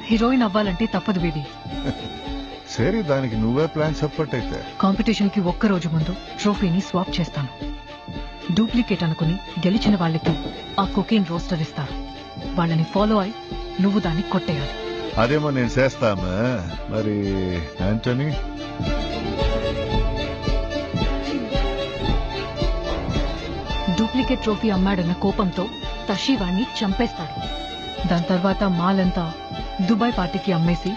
హీరోయిన్ అవ్వాలంటే తప్పదు బేబీ. సరే దానికి నువ్వే ప్లాన్ చెప్పట్టయితే. కాంపిటీషన్ కి ఒక్క రోజు ముందు ట్రోఫీని స్వాప్ చేస్తాను. డూప్లికేట్ అనుకుని గెలిచిన వాళ్ళకి ఆ కొకేన్ రోస్టర్ ఇస్తారు. వాళ్ళని ఫాలో అయి నువ్వు దాన్ని కొట్టేయాలి. అదేమో నేను చేస్తామా. మరి యాంటనీ? డూప్లికేట్ ట్రోఫీ అమ్మాడన్న కోపంతో తషి వాణ్ణి చంపేస్తాడు. దాని తర్వాత మాలంతా దుబాయ్ పార్టీకి అమ్మేసి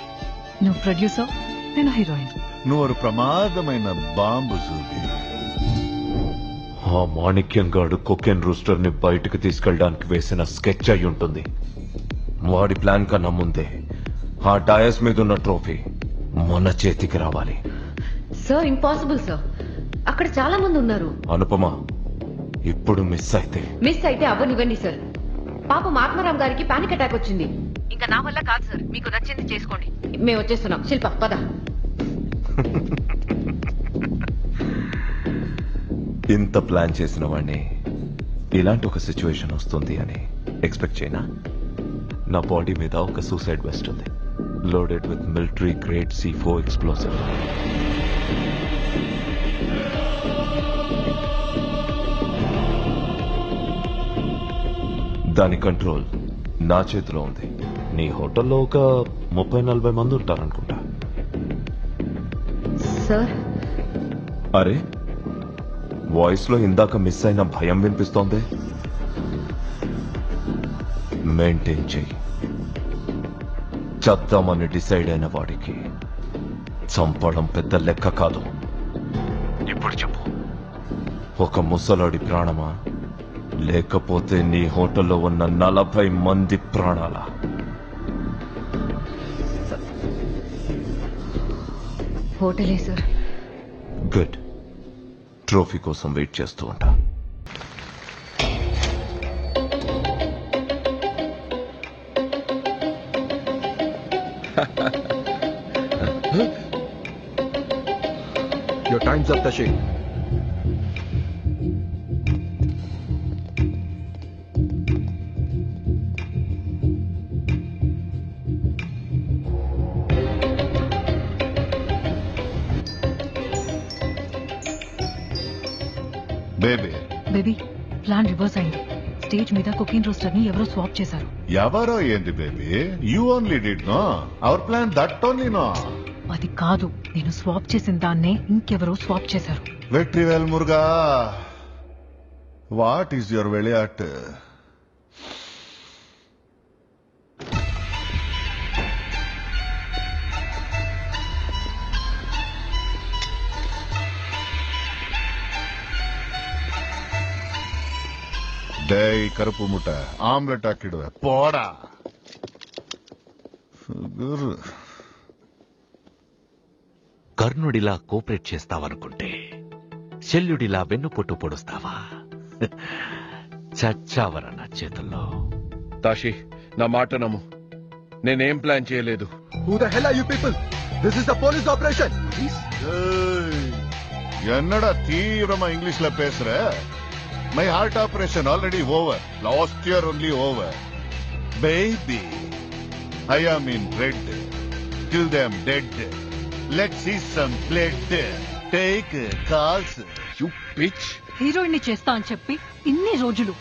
నువ్వు ప్రొడ్యూసర్, నేను హీరోయిన్. నువ్వు ఒక ప్రమాదమైన బాంబు జూబి. ఆ మాణిక్యం గాడు కొకెన్ రూస్టర్ ని బయటకు తీసుకెళ్ళడానికి వేసిన స్కెచ్ అయి ఉంటుంది. వాడి ప్లాన్ కన్నా ముందే ఆ డయస్ మీద ఉన్న ట్రోఫీ మన చేతికి రావాలి. సార్ ఇంపాసిబుల్ సార్, అక్కడ చాలా మంది ఉన్నారు. అనుపమ, ఇప్పుడు మిస్ అయితే అవ్వనివ్వండి సార్. పాపం ఆత్మారాం గారికి పానిక్ అటాక్ వచ్చింది. ఇంకా నా వల్ల కాదు సార్, మీకు నచ్చింది చేసుకోండి. మేము వచ్చేస్తున్నాం. శిల్ప పద. ఇంత ప్లాన్ చేసిన వాడిని ఇలాంటి ఒక సిచ్యువేషన్ వస్తుంది అని ఎక్స్పెక్ట్ చేయనా? నా బాడీ మీద ఒక సూసైడ్ వెస్ట్ ఉంది, loaded with military grade C4 explosive. దాని కంట్రోల్ నా చేతిలో ఉంది. నీ హోటల్లో ఒక 30-40 మంది ఉంటారనుకుంటా. సార్, అరే వాయిస్ లో ఇందాక మిస్ అయిన భయం వినిపిస్తోంది. మెయింటైన్ చెయ్యి. చద్దామని డిసైడ్ అయిన వాడికి చంపడం పెద్ద లెక్క కాదు. ఇప్పుడు చెప్పు, ఒక ముసలాడి ప్రాణమా లేకపోతే నీ హోటల్లో ఉన్న 40 మంది ప్రాణాలా? హోటలే సార్. గుడ్. ట్రోఫీ కోసం వెయిట్ చేస్తూ ఉంటా. Your time's up, Tashi. Baby, plan reverse అయింది. స్టేజ్ మీద కుకింగ్ రోస్టర్ ని ఎవరో స్వాప్ చేశారు. ఎవరో ఏంది baby, you only did know our plan that only know. అది కాదు, నేను స్వాప్ చేసిన దాన్నే ఇంకెవరో స్వాప్ చేశారు. Vetrivel Muruga, what is your వెళియాట్? டேய் கருப்பு முட்டை, ஆம்லெட் ஆக்கிடுவேன் போடா. కర్ణుడిలా కోఆపరేట్ చేస్తావనుకుంటే శల్యుడిలా వెన్నుపోటు పొడుస్తావా? చచ్చావరా నా చేతుల్లో. తాషి, నా మాట నమ్ము, నేనేం ప్లాన్ చేయలేదు. Who the hell are you people? This is a police operation. என்னடா தீவிரமா இங்கிலீஷ்ல பேசுற? My heart operation already over. Last year only over. Baby, I am in red. Kill them dead. Let's see some blood. Take calls. You bitch. Heroine ని చేస్తా అని చెప్పి ఇన్ని రోజులు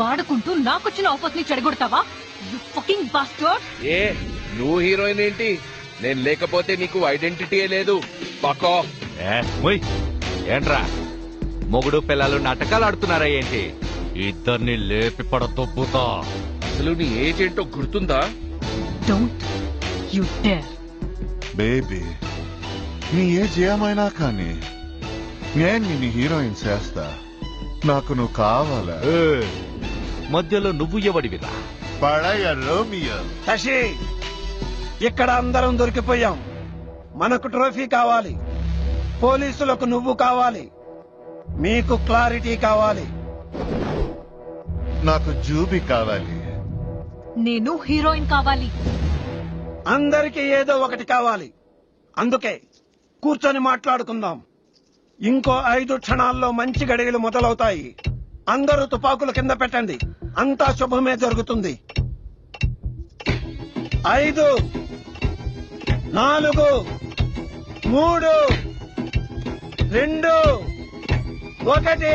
వాడుకుంటూ నాకొచ్చిన ఆఫర్స్ ని చెడగొడతావా? You fucking bastard! ఏ నువ్వు హీరోయిన్ ఏంటి? నేను లేకపోతే నీకు ఐడెంటిటీయే లేదు. పక్కో. ఏంట్రా మొగుడు పిల్లలు నాటకాలు ఆడుతున్నారా ఏంటి? ఇద్దరిని లేపి పడతొప్పుతా. అసలు నీ ఏజ్ ఏంటో గుర్తుందా? Don't you dare. బేబీ, నీ ఏజ్ ఏమైనా కానీ నేను నిన్ను హీరోయిన్ చేస్తా. నాకు నువ్వు కావాలా? మధ్యలో నువ్వు ఎవడివిరా? పడయ రోమియో. శశి, ఇక్కడ అందరం దొరికిపోయాం. మనకు ట్రోఫీ కావాలి, పోలీసులకు నువ్వు కావాలి, మీకు క్లారిటీ కావాలి. నాకు జూబీ కావాలి. నేను హీరోయిన్ కావాలి. అందరికీ ఏదో ఒకటి కావాలి. అందుకే కూర్చొని మాట్లాడుకుందాం. ఇంకో 5 క్షణాల్లో మంచి గడియలు మొదలవుతాయి. అందరూ తుపాకులు కింద పెట్టండి. అంతా శుభమే జరుగుతుంది. 5, 4, 3, 2, 1.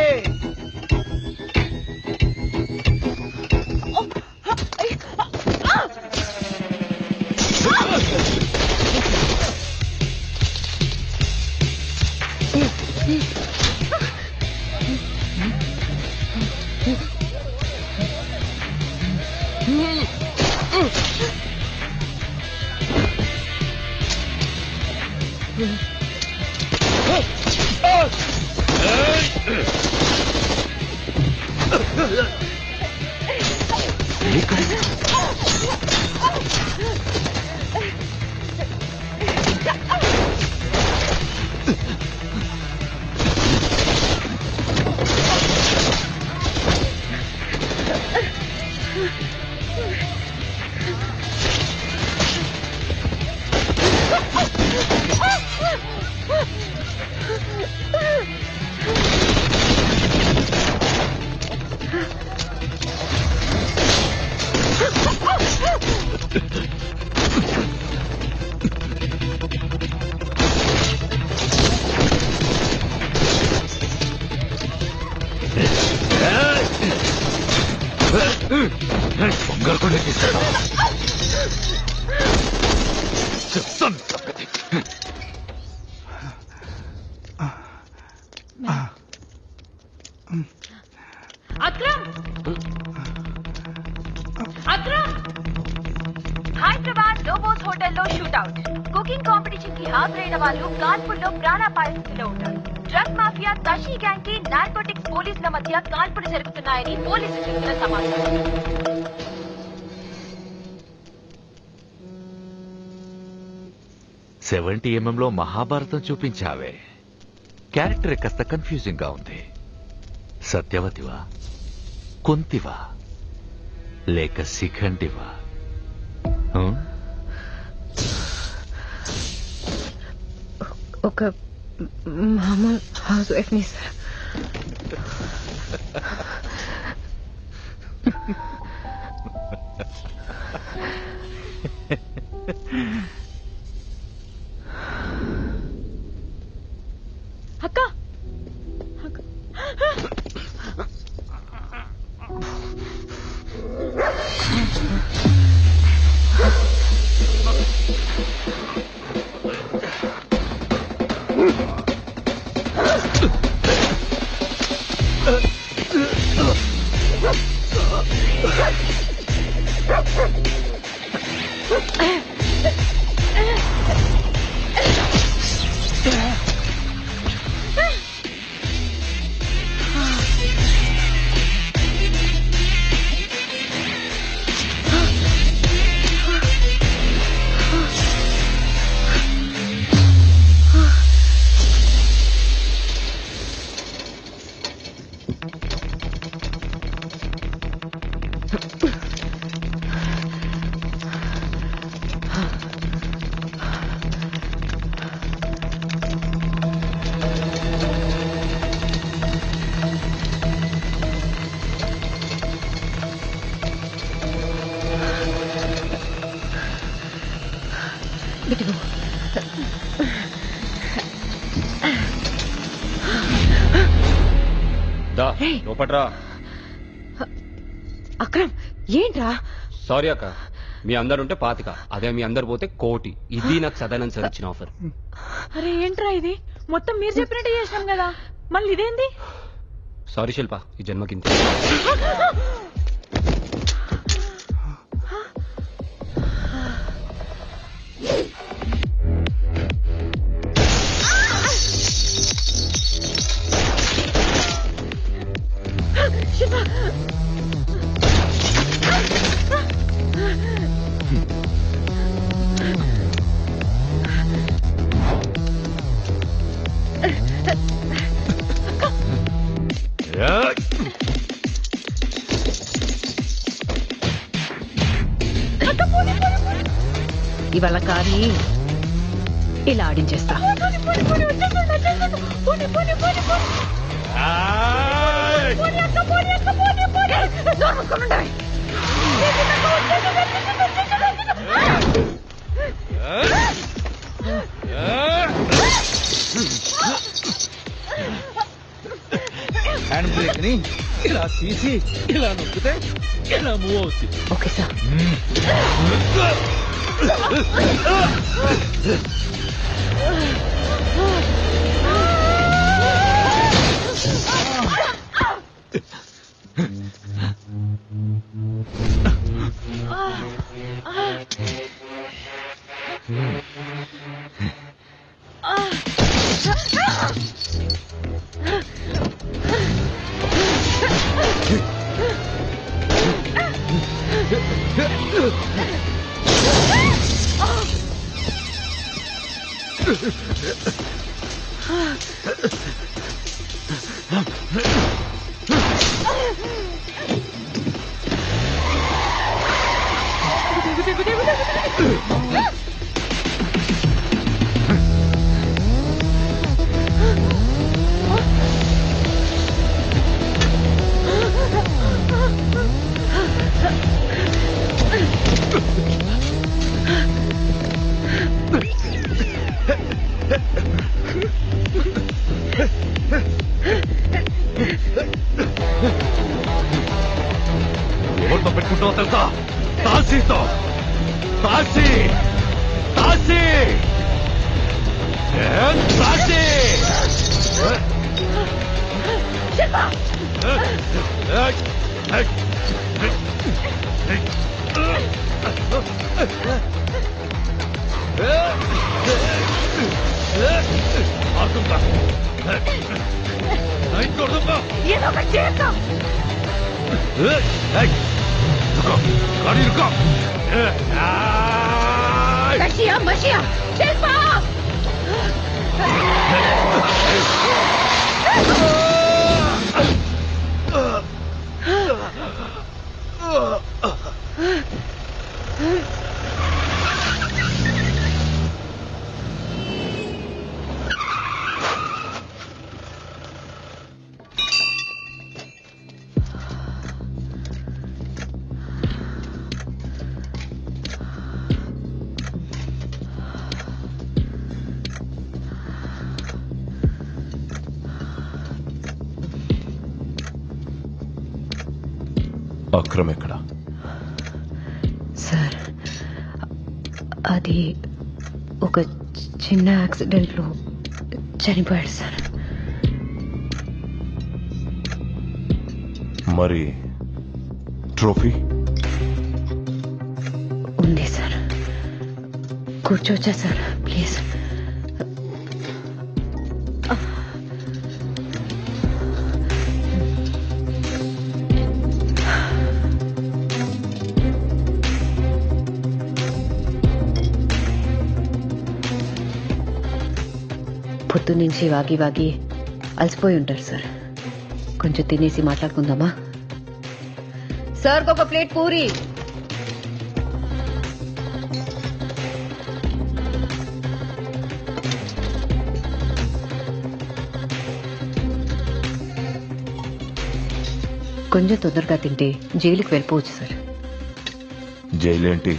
బంగారు కొండ తీసుకెళ్తా చెప్తాను సంగతి. అక్రమ్ అక్రమ్ హైదరాబాద్ లోబోస్ హోటల్లో షూట్అవుట్. కుకింగ్ కాంపిటీషన్ కి హాజరైన వాళ్ళు కాల్పుల్లో ప్రాణాపాయ స్థితిలో ఉన్నారు. డ్రగ్ మాఫియా తషీ గ్యాంగ్ కి నార్కోటిక్స్ పోలీసుల మధ్య కాల్పులు జరుగుతున్నాయని పోలీసులు చెబుతున్న సమాచారం. 70mm లో మహాభారతం చూపించావే. క్యారెక్టర్ కాస్త కన్ఫ్యూజింగ్ గా ఉంది. సత్యవతివా, కుంతివా, లేక శిఖండివా? ఒక మామూలు హౌస్ వైఫ్ ని సార్. అక్క లోపట్రా. అక్రమ్ ఏంట్రా? సారీ అక్క, మీ అందరుంటే 25, అదే మీ అందరు పోతే 1 కోటి. ఇది నాకు సదానంద్ సార్ ఇచ్చిన ఆఫర్. అరే ఏంట్రా ఇది? మొత్తం మీరు చెప్పినట్టు చేసినాం కదా, మళ్ళీ ఇదేంది? సారీ శిల్ప, ఈ జన్మకింత. ఇవాళ కానీ ఇలా ఆడించేస్తా. హ్యాండ్ బ్రేక్ ని ఇలా తీసి ఇలా నొక్కితే ఇలా మూవ్ అవుతుంది. Okay sir. ఏమనుకుంటావు తెలుసా? తాసీతో తాసీ తాసీ తాసీ ఏదో ఒకటి చేస్తాం. गाड़ी रुको మషియా మషియా శిల్ప అక్రమ్ ఎక్కడ? సార్ అది ఒక చిన్న యాక్సిడెంట్ లో చనిపోయాడు సార్. మరి ట్రోఫీ ఉంది సార్. కూర్చోవచ్చా sir please? పొద్దు నుంచి వాగి వాగి అలసిపోయి ఉంటారు సార్. కొంచెం తినేసి మాట్లాడుకుందామా? సార్ ఒక ప్లేట్ పూరి. కొంచెం తొందరగా తింటే జైలుకి వెళ్ళిపోవచ్చు సార్. జైలేంటి?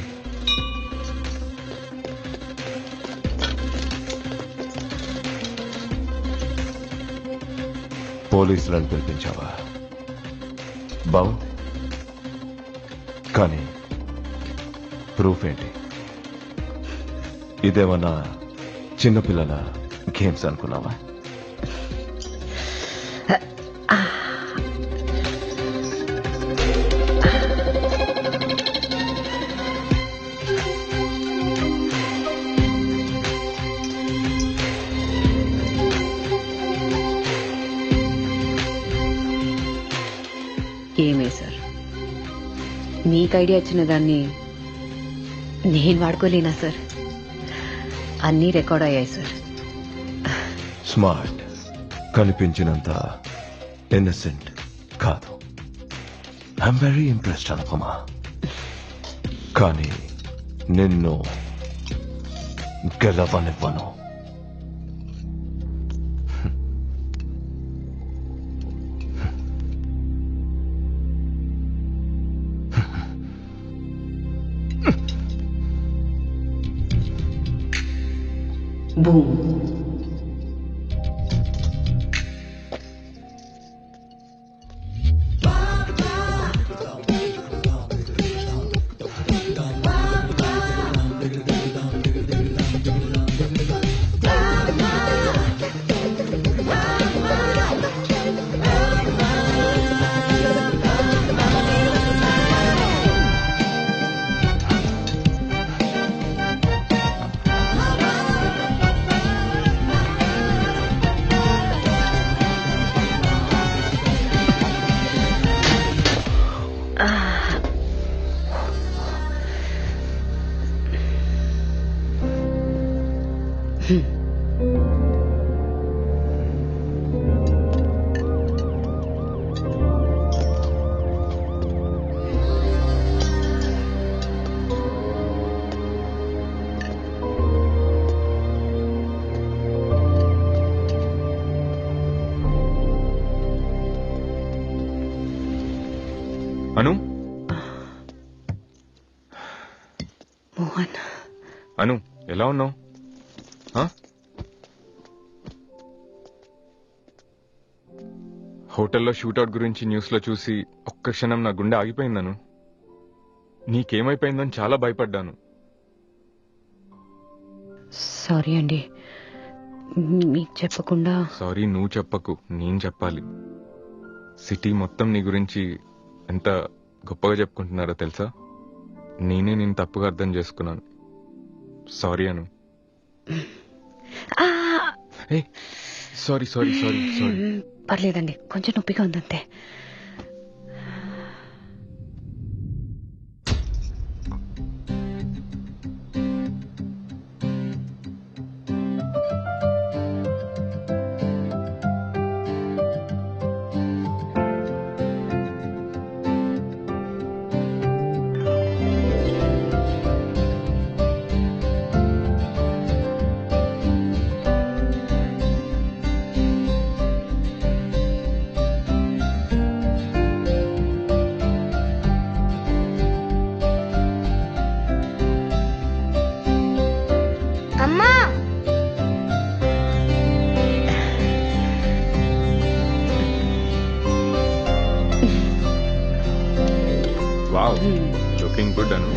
పోలీసులను పిలిపించావా బావు? కానీ ప్రూఫ్ ఏంటి? ఇదేమన్నా చిన్నపిల్లల గేమ్స్ అనుకున్నావా? ఏమే సార్, మీకు ఐడియా ఇచ్చిన దాన్ని నేను వాడుకోలేనా సార్? అన్నీ రికార్డ్ అయ్యాయి సార్. స్మార్ట్, కనిపించినంత ఇన్నసెంట్ కాదు. I'm very impressed Anupama. కానీ నిన్ను గెలవనివ్వను. Boom. అను మోహన్, అను ఎలా ఉన్నావు? హోటల్లో షూట్అవుట్ గురించి న్యూస్ లో చూసి ఒక్క క్షణం నా గుండె ఆగిపోయిందను. నీకేమైపోయిందని చాలా భయపడ్డాను. సారీ అండి, మీకు చెప్పకుండా. సారీ నువ్వు చెప్పకు, నేను చెప్పాలి. సిటీ మొత్తం నీ గురించి ఎంత గొప్పగా చెప్పుకుంటున్నారో తెలుసా? నేనే నేను తప్పుగా అర్థం చేసుకున్నాను. Sorry Anu. Sorry sorry sorry sorry. పర్లేదండి, కొంచెం నొప్పిగా ఉందంతే. అమ్మా, wow, looking good Anu.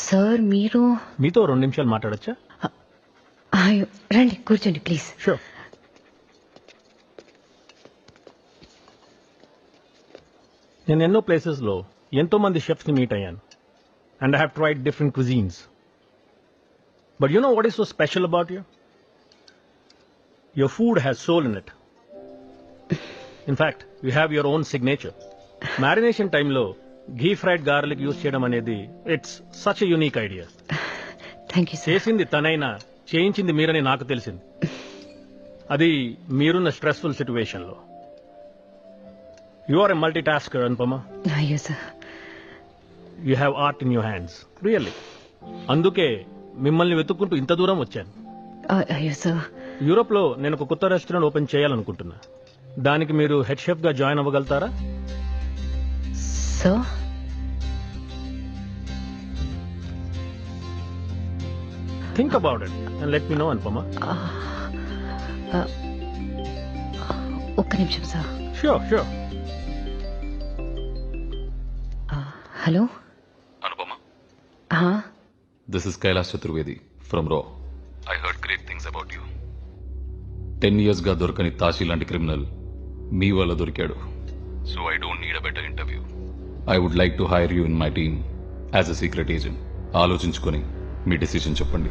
Sir మీరు మీతో 2 నిమిషాలు మాట్లాడొచ్చా? అయ్యో, రండి కూర్చోండి ప్లీజ్. షూర్. నేను ఎన్నో ప్లేసెస్లో ఎంతో మంది షెఫ్స్ని మీట్ అయ్యాను. And I have tried different cuisines. But you know what is so special about you? Your food has soul in it. In fact you have your own signature. Marination టైంలో ఘీ ఫ్రైడ్ గార్లిక్ యూజ్ చేయడం అనేది it's such a unique idea. Thank you. చేసింది తనైనా చేయించింది మీరని నాకు తెలిసింది. అది మీరున్న స్ట్రెస్ఫుల్ సిచ్యువేషన్లో. You are a multi tasker Anupama. అయ్యో sir. You have art in your hands really. అందుకే మిమ్మల్ని వెతుక్కుంటూ ఇంత దూరం వచ్చాను. అయ్యో సార్. యూరోప్లో నేను ఒక కొత్త రెస్టారెంట్ ఓపెన్ చేయాలనుకుంటున్నా. దానికి మీరు హెడ్ షెఫ్గా జాయిన్ అవ్వగలుగుతారా? Sir think about it and let me know Anupama. ఒక్క నిమిషం sir. Sure sure. Hello Anupama, హా, this is Kailash Chaturvedi from Raw. I heard great things about you. 10 years గా దొరకని తాషి లాంటి క్రిమినల్ మీ వల్ల దొరికాడు. So I don't need a better interview. I would like to hire you in my team as a secret agent. ఆలోచించుకొని మీ డెసిషన్ చెప్పండి.